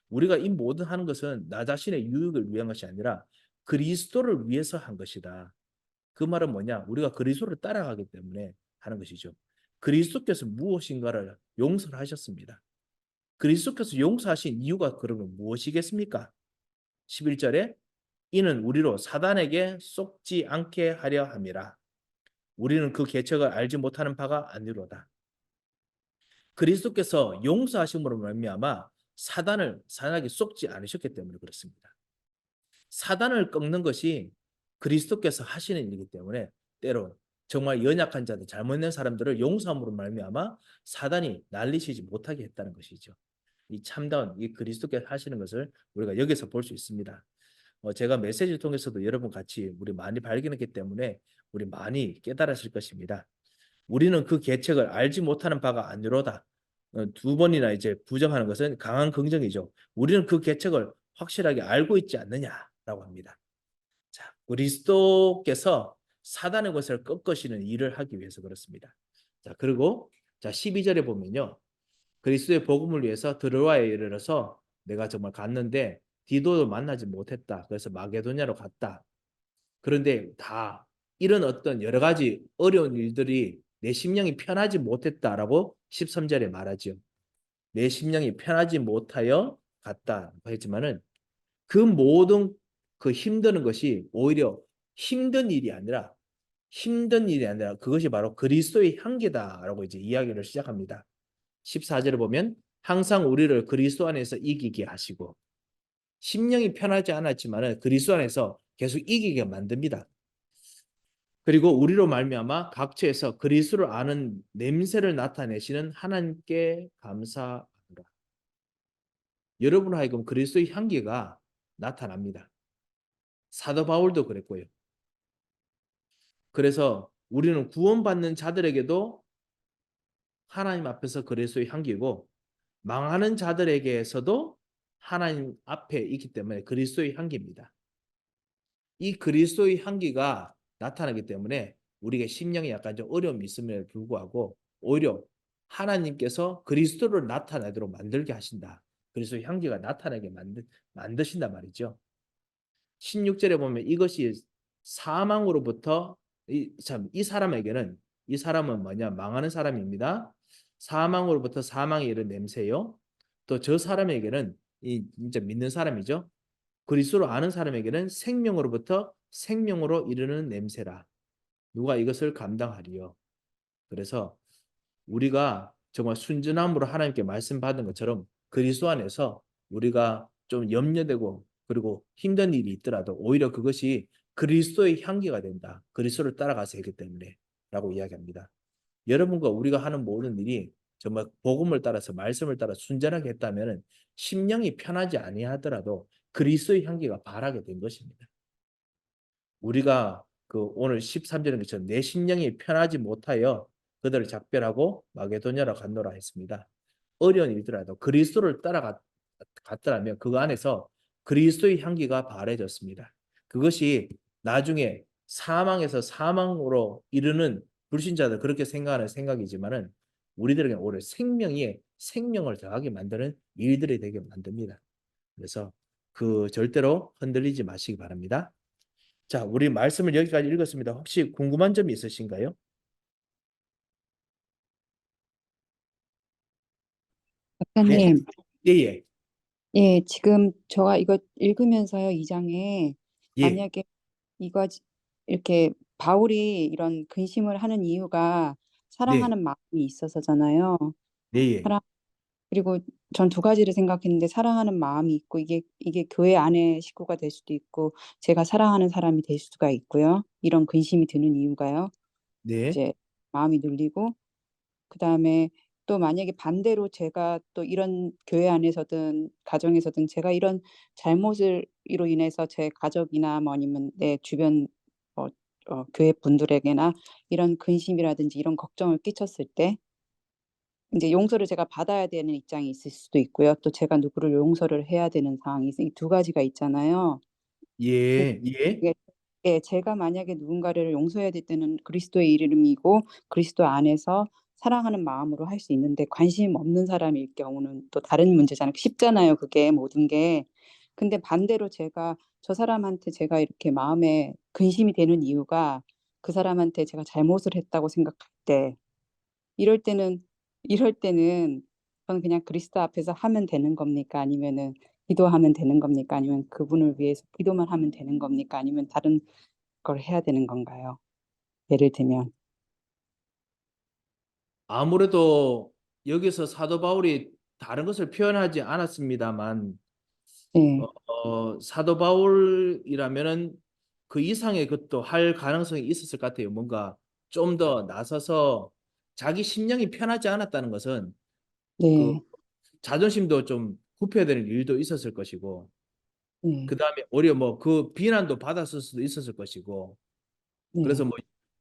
우리가 이 모든 하는 것은 나 자신의 유익을 위한 것이 아니라 그리스도를 위해서 한 것이다. 그 말은 뭐냐? 우리가 그리스도를 따라가기 때문에 하는 것이죠. 그리스도께서 무엇인가를 용서를 하셨습니다. 그리스도께서 용서하신 이유가 그러면 무엇이겠습니까? 11절에 이는 우리로 사단에게 속지 않게 하려 함이라. 우리는 그 계책을 알지 못하는 바가 아니로다. 그리스도께서 용서하심으로 말미암아 사단에게 속지 않으셨기 때문에 그렇습니다. 사단을 꺾는 것이 그리스도께서 하시는 일이기 때문에 때로 정말 연약한 자들, 잘못된 사람들을 용서함으로 말미암아 사단이 날리시지 못하게 했다는 것이죠. 이 참다운 이 그리스도께서 하시는 것을 우리가 여기서 볼 수 있습니다. 제가 메시지를 통해서도 여러분 같이 우리 많이 발견했기 때문에 우리 많이 깨달으실 것입니다. 우리는 그 계책을 알지 못하는 바가 아니로다. 두 번이나 이제 부정하는 것은 강한 긍정이죠. 우리는 그 계책을 확실하게 알고 있지 않느냐라고 합니다. 자, 그리스도께서 사단의 것을 꺾으시는 일을 하기 위해서 그렇습니다. 자, 그리고 자 12절에 보면요. 그리스도의 복음을 위해서 드로아에 이르러서 내가 정말 갔는데 디도를 만나지 못했다. 그래서 마게도냐로 갔다. 그런데 다 이런 어떤 여러 가지 어려운 일들이 내 심령이 편하지 못했다라고 13절에 말하죠. 내 심령이 편하지 못하여 갔다 했지만은 그 모든 그 힘드는 것이 오히려 힘든 일이 아니라 그것이 바로 그리스도의 향기다라고 이제 이야기를 시작합니다. 14절을 보면 항상 우리를 그리스도 안에서 이기게 하시고 심령이 편하지 않았지만은 그리스도 안에서 계속 이기게 만듭니다. 그리고 우리로 말미암아 각처에서 그리스도를 아는 냄새를 나타내시는 하나님께 감사하노라. 여러분 하여금 그리스도의 향기가 나타납니다. 사도 바울도 그랬고요. 그래서 우리는 구원받는 자들에게도 하나님 앞에서 그리스도의 향기고 망하는 자들에게서도 하나님 앞에 있기 때문에 그리스도의 향기입니다. 이 그리스도의 향기가 나타나기 때문에 우리가 심령에 약간 좀 어려움이 있음에도 불구하고 오히려 하나님께서 그리스도를 나타내도록 만들게 하신다. 그리스도의 향기가 나타나게 만드신단 말이죠. 16절에 보면 이것이 사망으로부터 이 사람에게는 이 사람은 뭐냐? 망하는 사람입니다. 사망으로부터 사망에 이른 냄새요. 또 저 사람에게는 이 진짜 믿는 사람이죠. 그리스도를 아는 사람에게는 생명으로부터 생명으로 이르는 냄새라. 누가 이것을 감당하리요. 그래서 우리가 정말 순전함으로 하나님께 말씀 받은 것처럼 그리스도 안에서 우리가 좀 염려되고 그리고 힘든 일이 있더라도 오히려 그것이 그리스도의 향기가 된다. 그리스도를 따라가서 했기 때문에 라고 이야기합니다. 여러분과 우리가 하는 모든 일이 정말 복음을 따라서 말씀을 따라 순전하게 했다면 심령이 편하지 아니하더라도 그리스도의 향기가 바라게 된 것입니다. 우리가 그 오늘 13절인 것처럼 내 심령이 편하지 못하여 그들을 작별하고 마게도냐로 갔노라 했습니다. 어려운 일이더라도 그리스도를 따라갔더라면 그 안에서 그리스도의 향기가 바래졌습니다. 그것이 나중에 사망에서 사망으로 이르는 불신자들 그렇게 생각하는 생각이지만은 우리들에게 오히려 생명을 더하게 만드는 일들이 되게 만듭니다. 그래서 그 절대로 흔들리지 마시기 바랍니다. 자, 우리 말씀을 여기까지 읽었습니다. 혹시 궁금한 점이 있으신가요? 네. 작가님, 예, 예. 예, 지금 제가 이거 읽으면서요, 이 장에 예. 만약에 이거 이렇게 바울이 이런 근심을 하는 이유가 네. 사랑하는 마음이 있어서잖아요. 네, 예. 사랑, 그리고 전 두 가지를 생각했는데 사랑하는 마음이 있고 이게 교회 안에 식구가 될 수도 있고 제가 사랑하는 사람이 될 수가 있고요. 이런 근심이 드는 이유가요. 네. 이제 마음이 눌리고 그다음에 또 만약에 반대로 제가 또 이런 교회 안에서든 가정에서든 제가 이런 잘못을 이로 인해서 제 가족이나 뭐 아니면 내 주변 어 교회 분들에게나 이런 근심이라든지 이런 걱정을 끼쳤을 때 인제 용서를 제가 받아야 되는 입장이 있을 수도 있고요. 또 제가 누구를 용서를 해야 되는 상황이 이 두 가지가 있잖아요. 그 예, 예. 예. 예. 제가 만약에 누군가를 용서해야 될 때는 그리스도의 이름이고 그리스도 안에서 사랑하는 마음으로 할 수 있는데 관심 없는 사람일 경우는 또 다른 문제잖아요. 쉽잖아요 그게 모든 게. 근데 반대로 제가 저 사람한테 제가 이렇게 마음에 근심이 되는 이유가 그 사람한테 제가 잘못을 했다고 생각할 때 이럴 때는 저는 그냥 그리스도 앞에서 하면 되는 겁니까? 아니면은 기도하면 되는 겁니까? 아니면 그분을 위해서 기도만 하면 되는 겁니까? 아니면 다른 걸 해야 되는 건가요? 예를 들면. 아무래도 여기서 사도 바울이 다른 것을 표현하지 않았습니다만, 네. 사도 바울이라면은 그 이상의 것도 할 가능성이 있었을 것 같아요. 뭔가 좀 더 나서서 자기 심령이 편하지 않았다는 것은 그 네. 자존심도 좀 굽혀야 되는 일도 있었을 것이고, 네. 그 다음에 오히려 뭐 그 비난도 받았을 수도 있었을 것이고, 그래서 네.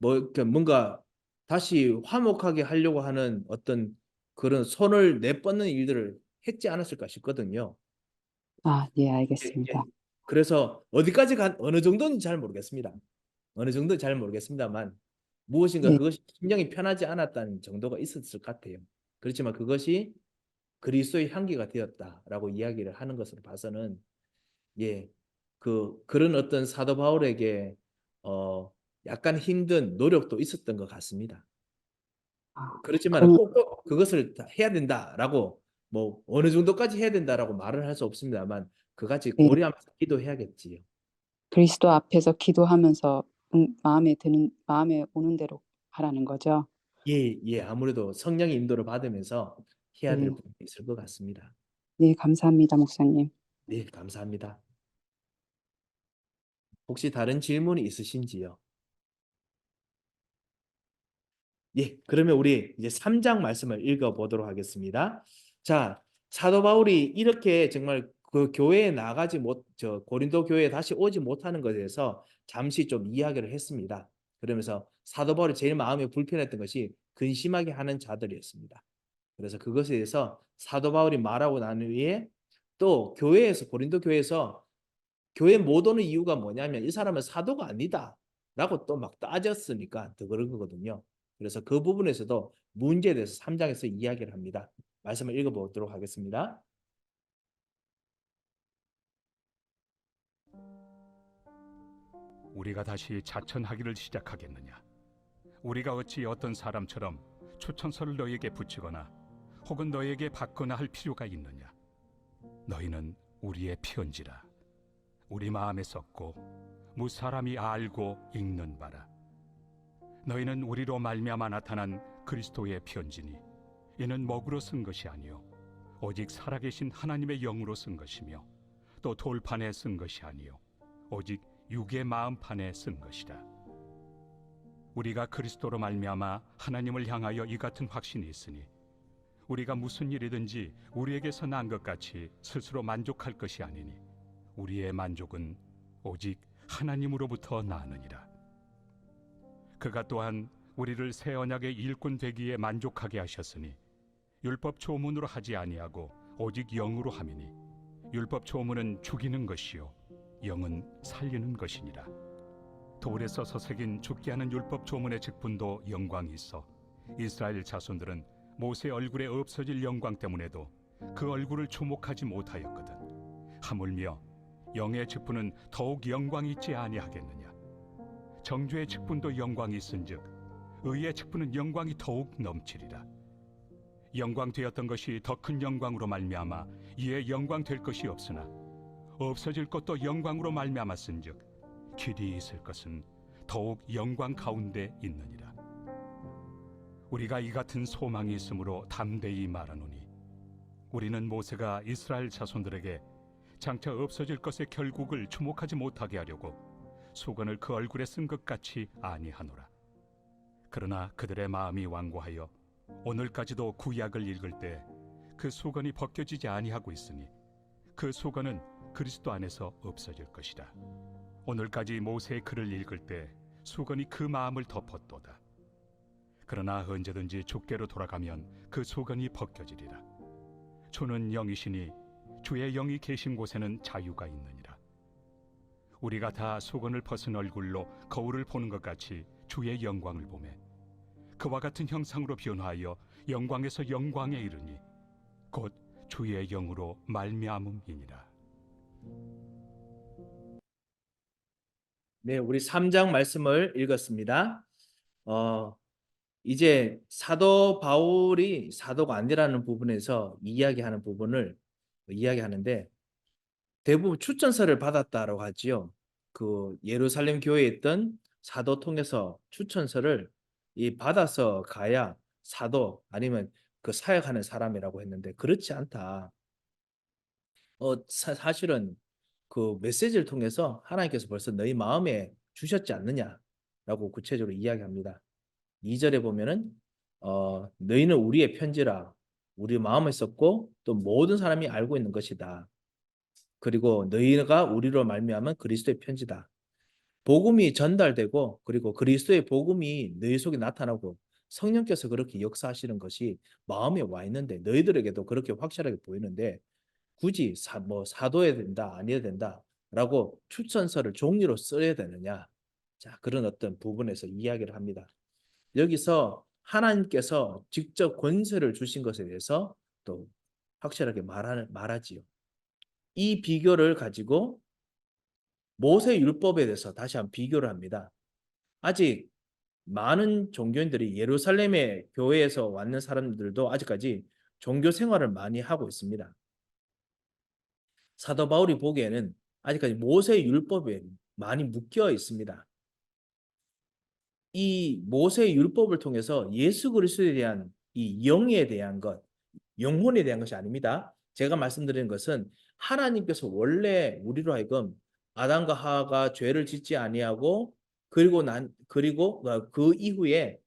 뭐 이렇게 뭔가 다시 화목하게 하려고 하는 어떤 그런 손을 내뻗는 일들을 했지 않았을까 싶거든요. 아 네 예, 알겠습니다. 예. 그래서 어디까지 어느 정도는 잘 모르겠습니다. 어느 정도 잘 모르겠습니다만 무엇인가 네. 그것이 심령이 편하지 않았다는 정도가 있었을 것 같아요. 그렇지만 그것이 그리스도의 향기가 되었다라고 이야기를 하는 것으로 봐서는 예, 그런 어떤 사도 바울에게 어 약간 힘든 노력도 있었던 것 같습니다. 아 그렇지만 그러면 꼭꼭 그것을 다 해야 된다라고 뭐 어느 정도까지 해야 된다라고 말을 할 수 없습니다만 그같이 네. 고려하면서 기도해야겠지요. 그리스도 앞에서 기도하면서 마음에 오는 대로 하라는 거죠? 예, 예, 아무래도 성령의 인도를 받으면서 해야 될 네. 부분이 있을 것 같습니다. 네 감사합니다 목사님. 네, 감사합니다. 혹시 다른 질문이 있으신지요? 예, 그러면 우리 이제 3장 말씀을 읽어보도록 하겠습니다. 자, 사도 바울이 이렇게 정말 그 교회에 나가지 고린도 교회에 다시 오지 못하는 것에 대해서 잠시 좀 이야기를 했습니다. 그러면서 사도 바울이 제일 마음에 불편했던 것이 근심하게 하는 자들이었습니다. 그래서 그것에 대해서 사도 바울이 말하고 난 후에 또 고린도 교회에서 교회 못 오는 이유가 뭐냐면 이 사람은 사도가 아니다 라고 또 막 따졌으니까 더 그런 거거든요. 그래서 그 부분에서도 문제에 대해서 3장에서 이야기를 합니다. 말씀을 읽어보도록 하겠습니다. 우리가 다시 자천하기를 시작하겠느냐? 우리가 어찌 어떤 사람처럼 추천서를 너에게 붙이거나 혹은 너에게 받거나 할 필요가 있느냐? 너희는 우리의 편지라. 우리 마음에 썼고 무 사람이 알고 읽는 바라. 너희는 우리로 말미암아 나타난 그리스도의 편지니 이는 먹으로 쓴 것이 아니요 오직 살아계신 하나님의 영으로 쓴 것이며 또 돌판에 쓴 것이 아니요 오직 육의 마음판에 쓴 것이라. 우리가 그리스도로 말미암아 하나님을 향하여 이 같은 확신이 있으니 우리가 무슨 일이든지 우리에게서 난 것 같이 스스로 만족할 것이 아니니 우리의 만족은 오직 하나님으로부터 나느니라. 그가 또한 우리를 새 언약의 일꾼 되기에 만족하게 하셨으니 율법 조문으로 하지 아니하고 오직 영으로 함이니 율법 조문은 죽이는 것이요 영은 살리는 것이니라. 돌에 써서 새긴 죽게 하는 율법 조문의 직분도 영광이 있어 이스라엘 자손들은 모세 얼굴에 없어질 영광 때문에도 그 얼굴을 주목하지 못하였거든. 하물며 영의 직분은 더욱 영광이 있지 아니하겠느냐? 정죄의 직분도 영광이 있은즉 의의 직분은 영광이 더욱 넘치리라. 영광 되었던 것이 더 큰 영광으로 말미암아 이에 영광 될 것이 없으나 없어질 것도 영광으로 말미암았은즉 길이 있을 것은 더욱 영광 가운데 있느니라. 우리가 이 같은 소망이 있으므로 담대히 말하노니 우리는 모세가 이스라엘 자손들에게 장차 없어질 것의 결국을 주목하지 못하게 하려고 수건을 그 얼굴에 쓴 것 같이 아니하노라. 그러나 그들의 마음이 완고하여 오늘까지도 구약을 읽을 때 그 수건이 벗겨지지 아니하고 있으니 그 수건은 그리스도 안에서 없어질 것이라. 오늘까지 모세의 글을 읽을 때 수건이 그 마음을 덮었도다. 그러나 언제든지 주께로 돌아가면 그 수건이 벗겨지리라. 주는 영이시니 주의 영이 계신 곳에는 자유가 있느니라. 우리가 다 수건을 벗은 얼굴로 거울을 보는 것 같이 주의 영광을 보매 그와 같은 형상으로 변화하여 영광에서 영광에 이르니 곧 주의 영으로 말미암음이니라. 네, 우리 3장 말씀을 읽었습니다. 이제 사도 바울이 사도가 아니라는 부분에서 이야기하는 부분을 이야기하는데 대부분 추천서를 받았다라고 하지요. 그 예루살렘 교회에 있던 사도 통해서 추천서를 받아서 가야 사도 아니면 그 사역하는 사람이라고 했는데 그렇지 않다. 사실은 그 메시지를 통해서 하나님께서 벌써 너희 마음에 주셨지 않느냐라고 구체적으로 이야기합니다. 2절에 보면은 너희는 우리의 편지라 우리 마음에 썼고 또 모든 사람이 알고 있는 것이다. 그리고 너희가 우리로 말미암은 그리스도의 편지다. 복음이 전달되고 그리고 그리스도의 복음이 너희 속에 나타나고 성령께서 그렇게 역사하시는 것이 마음에 와 있는데 너희들에게도 그렇게 확실하게 보이는데 굳이 사도해야 된다 아니어야 된다라고 추천서를 종이로 써야 되느냐. 자, 그런 어떤 부분에서 이야기를 합니다. 여기서 하나님께서 직접 권세를 주신 것에 대해서 또 확실하게 말하지요. 이 비교를 가지고 모세 율법에 대해서 다시 한번 비교를 합니다. 아직 많은 종교인들이 예루살렘의 교회에서 왔는 사람들도 아직까지 종교 생활을 많이 하고 있습니다. 사도 바울이 보기에는 아직까지 모세 율법에 많이 묶여 있습니다. 이 모세 율법을 통해서 예수 그리스도에 대한 이 영에 대한 것, 영혼에 대한 것이 아닙니다. 제가 말씀드리는 것은 하나님께서 원래 우리로 하여금 아담과 하와가 죄를 짓지 아니하고 그리고 그 이후에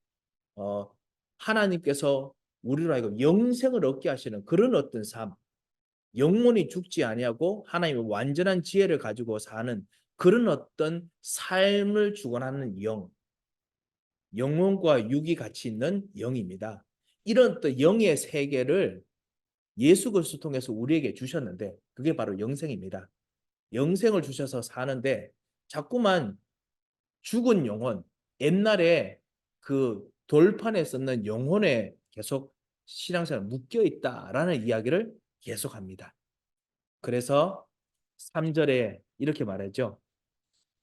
하나님께서 우리로 하여금 영생을 얻게 하시는 그런 어떤 삶, 영혼이 죽지 아니하고 하나님의 완전한 지혜를 가지고 사는 그런 어떤 삶을 주관하는 영혼과 육이 같이 있는 영입니다. 이런 또 영의 세계를 예수 그리스도 통해서 우리에게 주셨는데 그게 바로 영생입니다. 영생을 주셔서 사는데 자꾸만 죽은 영혼, 옛날에 그 돌판에 썼는 영혼에 계속 신앙생활 묶여 있다라는 이야기를 계속합니다. 그래서 3절에 이렇게 말하죠.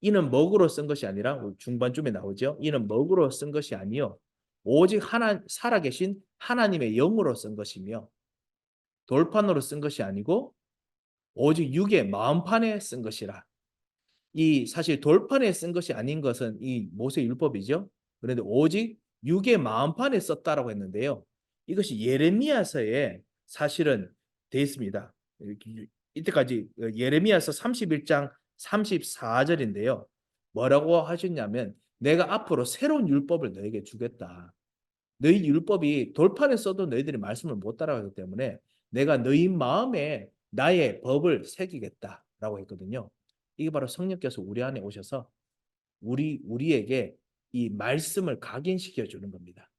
이는 먹으로 쓴 것이 아니라 중반쯤에 나오죠. 이는 먹으로 쓴 것이 아니요 오직 살아계신 하나님의 영으로 쓴 것이며 돌판으로 쓴 것이 아니고 오직 육의 마음판에 쓴 것이라. 이 사실 돌판에 쓴 것이 아닌 것은 이 모세 율법이죠. 그런데 오직 육의 마음판에 썼다라고 했는데요. 이것이 예레미야서에 사실은 돼 있습니다. 이때까지 예레미야서 31장 34절인데요. 뭐라고 하셨냐면 내가 앞으로 새로운 율법을 너에게 주겠다. 너희 율법이 돌판에 써도 너희들이 말씀을 못 따라가기 때문에 내가 너희 마음에 나의 법을 새기겠다라고 했거든요. 이게 바로 성령께서 우리 안에 오셔서 우리에게 이 말씀을 각인시켜 주는 겁니다.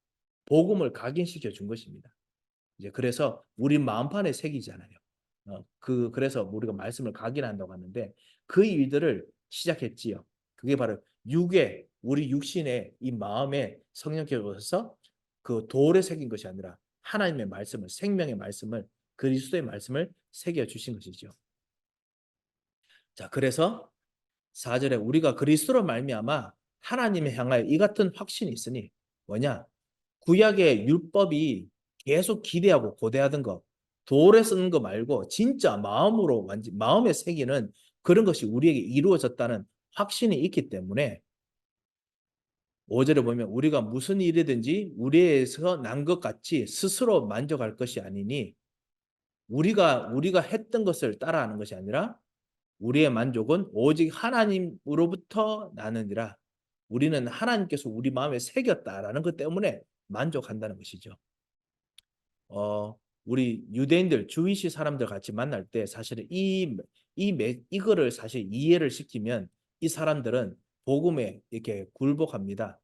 복음을 각인시켜 준 것입니다. 이제 그래서 우리 마음판에 새기잖아요. 그래서 우리가 말씀을 각인한다고 하는데 그 일들을 시작했지요. 그게 바로 우리 육신의 이 마음에 성령께서 오셔서 그 돌에 새긴 것이 아니라 하나님의 말씀을, 생명의 말씀을, 그리스도의 말씀을 새겨 주신 것이죠. 자, 그래서 4절에 우리가 그리스도로 말미암아 하나님을 향하여 이 같은 확신이 있으니 뭐냐? 구약의 율법이 계속 기대하고 고대하던 것, 돌에 쓰는 거 말고 진짜 마음에 새기는 그런 것이 우리에게 이루어졌다는 확신이 있기 때문에 5절에 보면 우리가 무슨 일이든지 우리에서 난 것 같이 스스로 만족할 것이 아니니 우리가 했던 것을 따라하는 것이 아니라 우리의 만족은 오직 하나님으로부터 나느니라. 우리는 하나님께서 우리 마음에 새겼다라는 것 때문에 만족한다는 것이죠. 우리 유대인들, 주위시 사람들 같이 만날 때 사실은 이거를 사실 이해를 시키면 이 사람들은 복음에 이렇게 굴복합니다.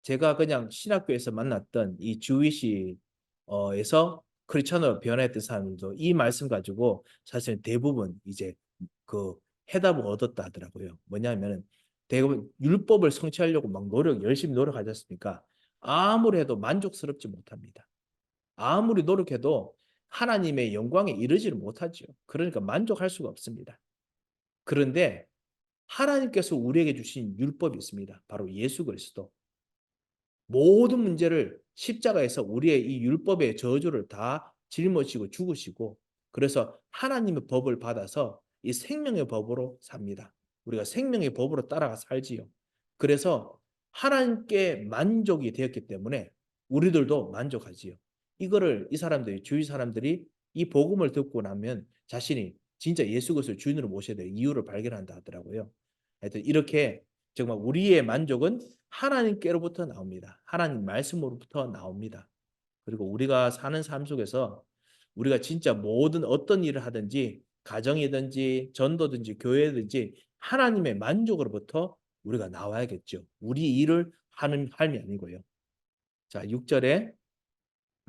제가 그냥 신학교에서 만났던 이 주위시에서 크리스천으로 변화했던 사람들도 이 말씀 가지고 사실 대부분 이제 그 해답을 얻었다 하더라고요. 뭐냐면은 대부분 율법을 성취하려고 막 열심히 노력하지 않습니까? 아무리 해도 만족스럽지 못합니다. 아무리 노력해도 하나님의 영광에 이르지를 못하죠. 그러니까 만족할 수가 없습니다. 그런데 하나님께서 우리에게 주신 율법이 있습니다. 바로 예수 그리스도. 모든 문제를 십자가에서 우리의 이 율법의 저주를 다 짊어지고 죽으시고, 그래서 하나님의 법을 받아서 이 생명의 법으로 삽니다. 우리가 생명의 법으로 따라가 살지요. 그래서 하나님께 만족이 되었기 때문에 우리들도 만족하지요. 이거를 이 사람들이, 주위 사람들이 이 복음을 듣고 나면 자신이 진짜 예수 그리스도를 주인으로 모셔야 될 이유를 발견한다 하더라고요. 하여튼 이렇게 정말 우리의 만족은 하나님께로부터 나옵니다. 하나님 말씀으로부터 나옵니다. 그리고 우리가 사는 삶 속에서 우리가 진짜 모든 어떤 일을 하든지, 가정이든지 전도든지 교회든지 하나님의 만족으로부터 우리가 나와야겠죠. 우리 일을 하는 삶이 아니고요. 자, 6절에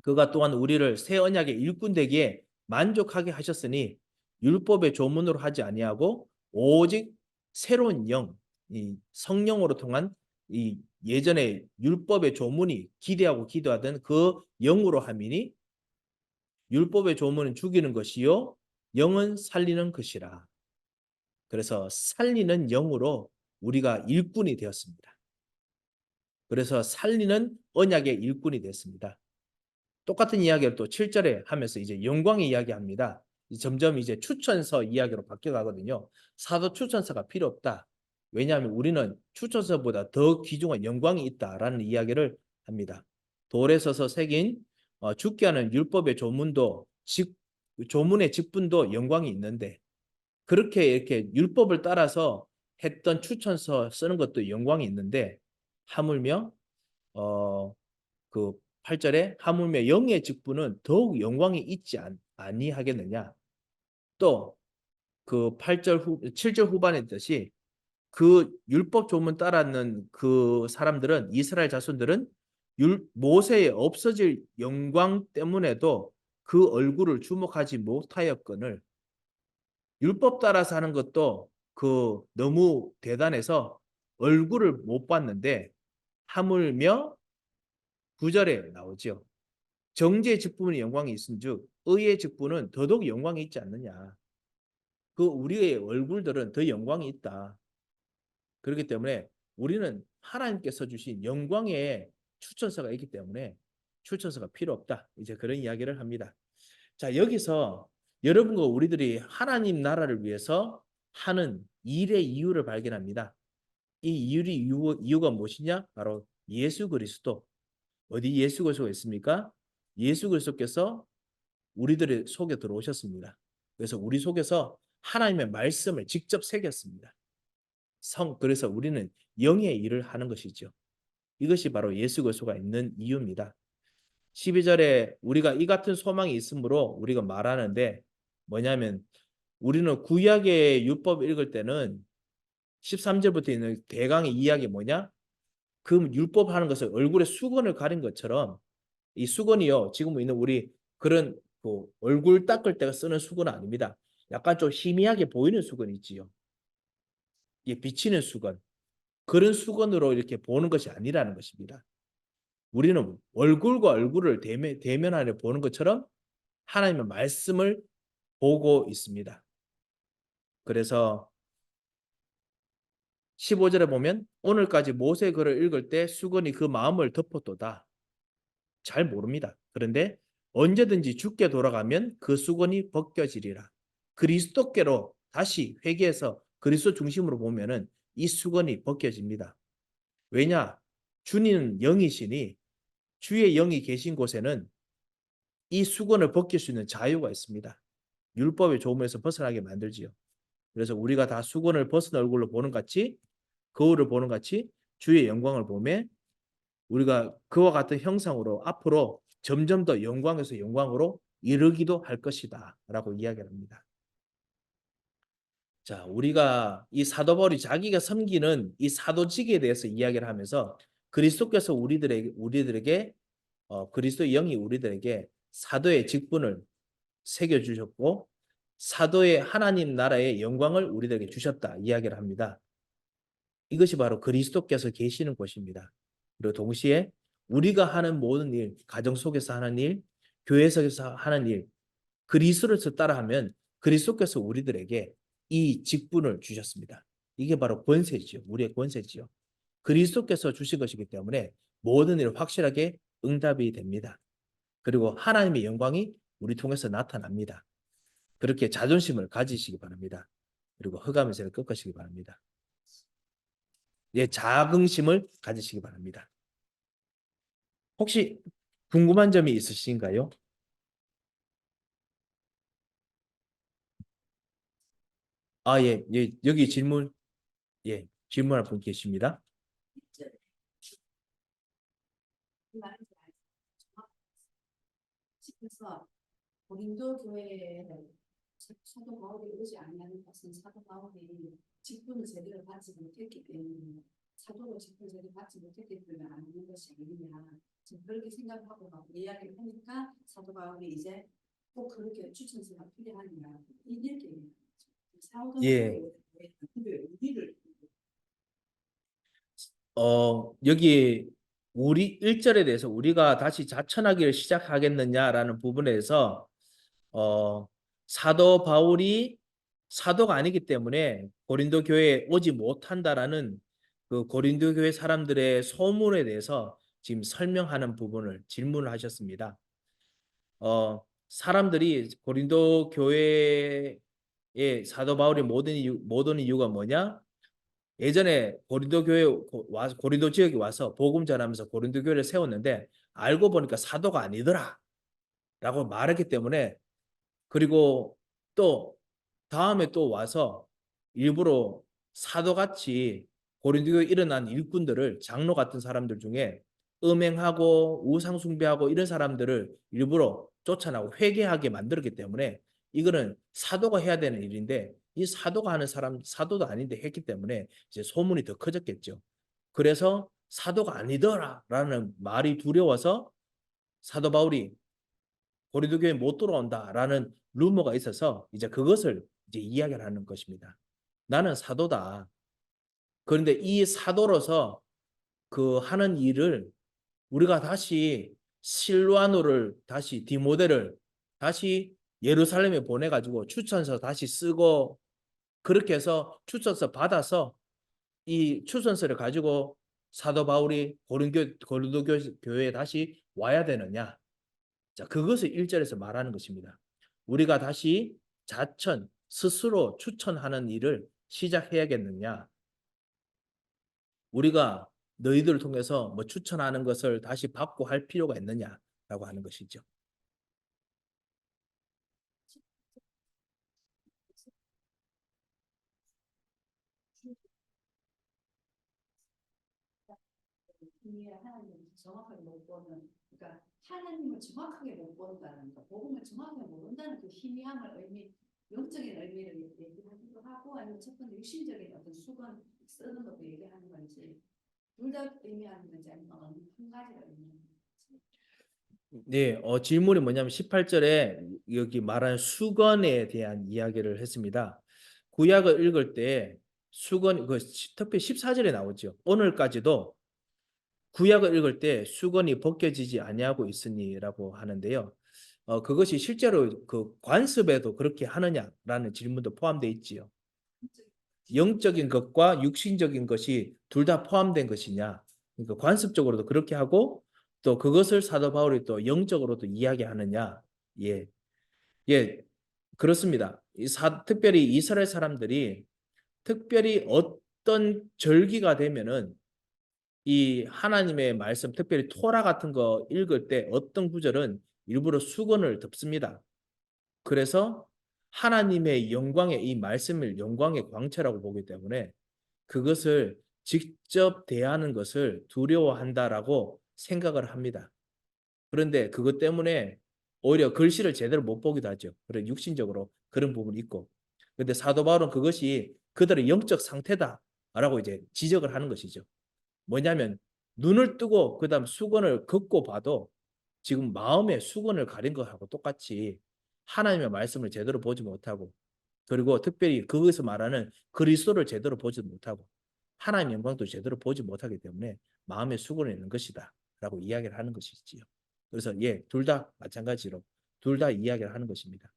그가 또한 우리를 새 언약의 일꾼 되기에 만족하게 하셨으니 율법의 조문으로 하지 아니하고 오직 새로운 영, 이 성령으로 통한 이 예전에 율법의 조문이 기대하고 기도하던 그 영으로 함이니 율법의 조문은 죽이는 것이요 영은 살리는 것이라. 그래서 살리는 영으로 우리가 일꾼이 되었습니다. 그래서 살리는 언약의 일꾼이 됐습니다. 똑같은 이야기를 또 7절에 하면서 이제 영광의 이야기합니다. 점점 이제 추천서 이야기로 바뀌어가거든요. 사도 추천서가 필요 없다. 왜냐하면 우리는 추천서보다 더 귀중한 영광이 있다라는 이야기를 합니다. 돌에 서서 새긴 죽게 하는 율법의 조문도 조문의 직분도 영광이 있는데, 그렇게 이렇게 율법을 따라서 했던 추천서 쓰는 것도 영광이 있는데, 하물며 그 8절에 하물며 영의 직분은 더욱 영광이 있지 아니하겠느냐. 또 그 7절 후반에 있듯이 그 율법 조문 따랐는 그 사람들은, 이스라엘 자손들은 모세의 없어질 영광 때문에도 그 얼굴을 주목하지 못하였거늘, 율법 따라서 하는 것도 그 너무 대단해서 얼굴을 못 봤는데, 하물며 9절에 나오죠. 정죄의 직분이 영광이 있은즉 의의 직분은 더더욱 영광이 있지 않느냐. 그 우리의 얼굴들은 더 영광이 있다. 그렇기 때문에 우리는 하나님께서 주신 영광의 추천서가 있기 때문에 추천서가 필요 없다. 이제 그런 이야기를 합니다. 자, 여기서 여러분과 우리들이 하나님 나라를 위해서 하는 일의 이유를 발견합니다. 이 이유가 무엇이냐? 바로 예수 그리스도. 어디 예수 그리스도가 있습니까? 예수 그리스도께서 우리들의 속에 들어오셨습니다. 그래서 우리 속에서 하나님의 말씀을 직접 새겼습니다. 그래서 우리는 영의 일을 하는 것이죠. 이것이 바로 예수 그리스도가 있는 이유입니다. 12절에 우리가 이 같은 소망이 있으므로 우리가 말하는데, 뭐냐면 우리는 구약의 율법 읽을 때는 13절부터 있는 대강의 이야기 뭐냐? 그 율법 하는 것을 얼굴에 수건을 가린 것처럼, 이 수건이요, 지금 있는 우리 그런 그 얼굴 닦을 때가 쓰는 수건은 아닙니다. 약간 좀 희미하게 보이는 수건이 있지요. 이 비치는 수건. 그런 수건으로 이렇게 보는 것이 아니라는 것입니다. 우리는 얼굴과 얼굴을 대면하려 보는 것처럼 하나님의 말씀을 보고 있습니다. 그래서 15절에 보면 오늘까지 모세 글을 읽을 때 수건이 그 마음을 덮었도다. 잘 모릅니다. 그런데 언제든지 죽게 돌아가면 그 수건이 벗겨지리라. 그리스도께로 다시 회개해서 그리스도 중심으로 보면은 이 수건이 벗겨집니다. 왜냐? 주님은 영이시니 주의 영이 계신 곳에는 이 수건을 벗길 수 있는 자유가 있습니다. 율법의 조문에서 벗어나게 만들지요. 그래서 우리가 다 수건을 벗은 얼굴로 보는 같이 거울을 보는 같이 주의 영광을 보며 우리가 그와 같은 형상으로 앞으로 점점 더 영광에서 영광으로 이르기도 할 것이다 라고 이야기를 합니다. 자, 우리가 이 사도 바울이 자기가 섬기는 이 사도직에 대해서 이야기를 하면서 그리스도께서 우리들에게 그리스도의 영이 우리들에게 사도의 직분을 새겨주셨고 사도의 하나님 나라의 영광을 우리들에게 주셨다 이야기를 합니다. 이것이 바로 그리스도께서 계시는 곳입니다. 그리고 동시에 우리가 하는 모든 일, 가정 속에서 하는 일, 교회 속에서 하는 일, 그리스도를 따라하면 그리스도께서 우리들에게 이 직분을 주셨습니다. 이게 바로 권세지요. 우리의 권세지요. 그리스도께서 주신 것이기 때문에 모든 일 확실하게 응답이 됩니다. 그리고 하나님의 영광이 우리 통해서 나타납니다. 그렇게 자존심을 가지시기 바랍니다. 그리고 흑암에서 꺾으시기 바랍니다. 예, 자긍심을 가지시기 바랍니다. 혹시 궁금한 점이 있으신가요? 아, 예, 예, 여기 질문할 분 계십니다. 그래서 고린도 교회에 사도 바울이 오지 않는 것은 사도 바울이 직분을 제대로 받지 못했기 때문에 사도로 직분을 제대로 받지 못했기 때문에 안 되는 것이 아니냐 지금 그렇게 생각하고 막 이야기를 하니까 사도 바울이 이제 꼭 그렇게 추천서가 필요하냐 이렇게 사도 예, 바울이 왜 우리를 여기 우리 1절에 대해서 우리가 다시 자천하기를 시작하겠느냐라는 부분에서 사도 바울이 사도가 아니기 때문에 고린도 교회에 오지 못한다라는 그 고린도 교회 사람들의 소문에 대해서 지금 설명하는 부분을 질문을 하셨습니다. 사람들이 고린도 교회에 사도 바울이 못 온 이유가 뭐냐? 예전에 고린도 교회 고린도 지역에 와서 복음 전하면서 고린도 교회를 세웠는데 알고 보니까 사도가 아니더라 라고 말했기 때문에 그리고 또 다음에 또 와서 일부러 사도같이 고린도 교회에 일어난 일꾼들을 장로 같은 사람들 중에 음행하고 우상 숭배하고 이런 사람들을 일부러 쫓아나고 회개하게 만들었기 때문에 이거는 사도가 해야 되는 일인데 이 사도가 하는 사람 사도도 아닌데 했기 때문에 이제 소문이 더 커졌겠죠. 그래서 사도가 아니더라라는 말이 두려워서 사도 바울이 고린도 교회에 못 들어온다라는 루머가 있어서 이제 그것을 이제 이야기를 하는 것입니다. 나는 사도다. 그런데 이 사도로서 그 하는 일을 우리가 다시 실로아노를 다시 디모데를 다시 예루살렘에 보내가지고 추천서 다시 쓰고 그렇게 해서 추천서 받아서 이 추천서를 가지고 사도 바울이 고린도 교회에 다시 와야 되느냐? 자, 그것을 1절에서 말하는 것입니다. 우리가 다시 자천, 스스로 추천하는 일을 시작해야겠느냐? 우리가 너희들을 통해서 뭐 추천하는 것을 다시 받고 할 필요가 있느냐라고 하는 것이죠. 하나님을 정확하게 못 보는 그러니까 하나님을 정확하게 못 본다는 거 복음을 정확하게 모른다는 그 희미함을 영적인 의미를 얘기하기도 하고 아니면 첫 번째 육신적인 어떤 수건 쓰는 것도 얘기하는 건지 둘 다 의미하는 건지 아니면 한 가지가 의미하는 건지 네, 질문이 뭐냐면 18절에 여기 말하는 수건에 대한 이야기를 했습니다. 구약을 읽을 때 수건, 특히 14절에 나오죠. 오늘까지도 구약을 읽을 때 수건이 벗겨지지 아니하고 있으니라고 하는데요. 그것이 실제로 그 관습에도 그렇게 하느냐라는 질문도 포함되어 있지요. 영적인 것과 육신적인 것이 둘 다 포함된 것이냐. 그러니까 관습적으로도 그렇게 하고 또 그것을 사도 바울이 또 영적으로도 이야기하느냐. 예. 예. 그렇습니다. 특별히 이스라엘 사람들이 특별히 어떤 절기가 되면은 이 하나님의 말씀, 특별히 토라 같은 거 읽을 때 어떤 구절은 일부러 수건을 덮습니다. 그래서 하나님의 영광의 이 말씀을 영광의 광채라고 보기 때문에 그것을 직접 대하는 것을 두려워한다라고 생각을 합니다. 그런데 그것 때문에 오히려 글씨를 제대로 못 보기도 하죠. 그런 육신적으로 그런 부분이 있고. 근데 사도 바울은 그것이 그들의 영적 상태다라고 이제 지적을 하는 것이죠. 뭐냐면 눈을 뜨고 그다음 수건을 긋고 봐도 지금 마음의 수건을 가린 것하고 똑같이 하나님의 말씀을 제대로 보지 못하고, 그리고 특별히 거기서 말하는 그리스도를 제대로 보지 못하고 하나님의 영광도 제대로 보지 못하기 때문에 마음의 수건이 있는 것이다 라고 이야기를 하는 것이지요. 그래서 둘 다 마찬가지로 둘 다 이야기를 하는 것입니다.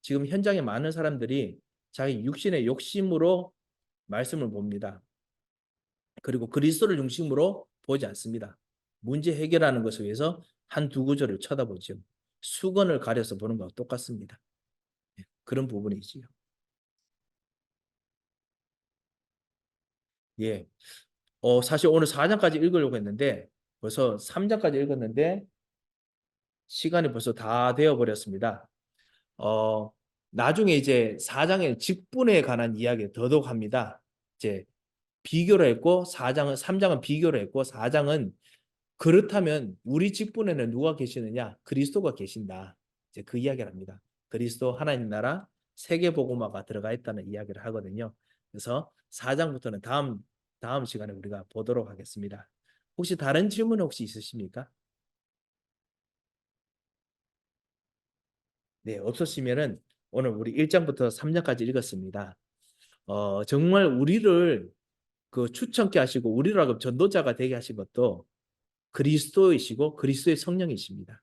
지금 현장에 많은 사람들이 자기 육신의 욕심으로 말씀을 봅니다. 그리고 그리스도를 중심으로 보지 않습니다. 문제 해결하는 것을 위해서 한두 구절을 쳐다보죠. 수건을 가려서 보는 것과 똑같습니다. 그런 부분이지요. 예. 사실 오늘 4장까지 읽으려고 했는데 벌써 3장까지 읽었는데 시간이 벌써 다 되어 버렸습니다. 나중에 이제 4장의 직분에 관한 이야기 더더욱 합니다. 이제 비교를 했고 3장은 비교를 했고 4장은 그렇다면 우리 직분에는 누가 계시느냐? 그리스도가 계신다. 이제 그 이야기를 합니다. 그리스도 하나님 나라 세계 복음화가 들어가 있다는 이야기를 하거든요. 그래서 4장부터는 다음 시간에 우리가 보도록 하겠습니다. 혹시 다른 질문 혹시 있으십니까? 네, 없으시면은 오늘 우리 1장부터 3장까지 읽었습니다. 정말 우리를 그 추천케 하시고 우리라고 전도자가 되게 하신 것도 그리스도이시고 그리스도의 성령이십니다.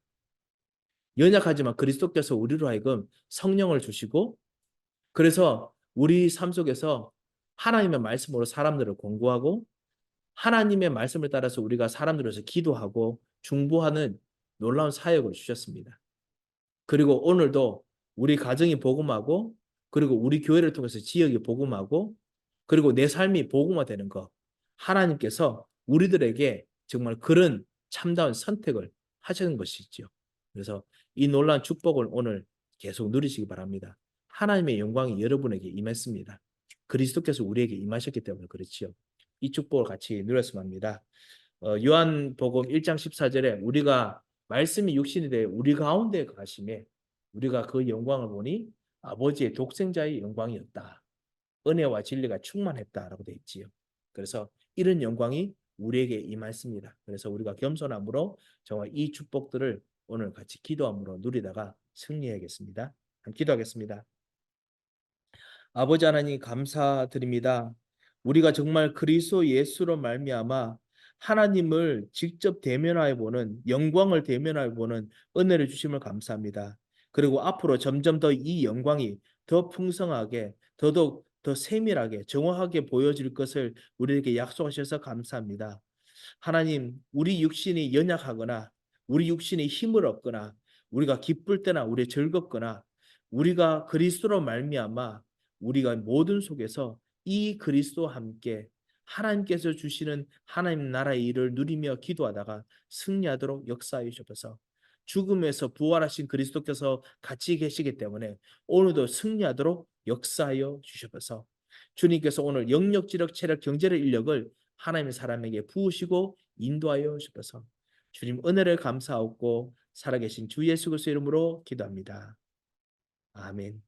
연약하지만 그리스도께서 우리로 하여금 성령을 주시고, 그래서 우리 삶 속에서 하나님의 말씀으로 사람들을 권고하고 하나님의 말씀을 따라서 우리가 사람들에서 기도하고 중보하는 놀라운 사역을 주셨습니다. 그리고 오늘도 우리 가정이 복음하고, 그리고 우리 교회를 통해서 지역이 복음하고, 그리고 내 삶이 복음화되는 것, 하나님께서 우리들에게 정말 그런 참다운 선택을 하시는 것이지요. 그래서 이 놀라운 축복을 오늘 계속 누리시기 바랍니다. 하나님의 영광이 여러분에게 임했습니다. 그리스도께서 우리에게 임하셨기 때문에 그렇지요. 이 축복을 같이 누렸으면 합니다. 요한복음 1장 14절에 우리가 말씀이 육신이 되어 우리 가운데 가심에 우리가 그 영광을 보니 아버지의 독생자의 영광이었다. 은혜와 진리가 충만했다라고 되어 있지요. 그래서 이런 영광이 우리에게 임했습니다. 그래서 우리가 겸손함으로 정말 이 축복들을 오늘 같이 기도함으로 누리다가 승리하겠습니다. 기도하겠습니다. 아버지 하나님 감사드립니다. 우리가 정말 그리스도 예수로 말미암아 하나님을 직접 대면하여 보는, 영광을 대면하여 보는 은혜를 주심을 감사합니다. 그리고 앞으로 점점 더 이 영광이 더 풍성하게, 더더욱 더 세밀하게 정확하게 보여질 것을 우리에게 약속하셔서 감사합니다. 하나님, 우리 육신이 연약하거나 우리 육신이 힘을 얻거나 우리가 기쁠 때나 우리 즐겁거나 우리가 그리스도로 말미암아 우리가 모든 속에서 이 그리스도와 함께 하나님께서 주시는 하나님 나라의 일을 누리며 기도하다가 승리하도록 역사하여 주셔서, 죽음에서 부활하신 그리스도께서 같이 계시기 때문에 오늘도 승리하도록 역사하여 주셔서, 주님께서 오늘 영역, 지력, 체력, 경제력, 인력을 하나님의 사람에게 부으시고 인도하여 주셔서 주님 은혜를 감사하고 살아계신 주 예수 그리스도의 이름으로 기도합니다. 아멘.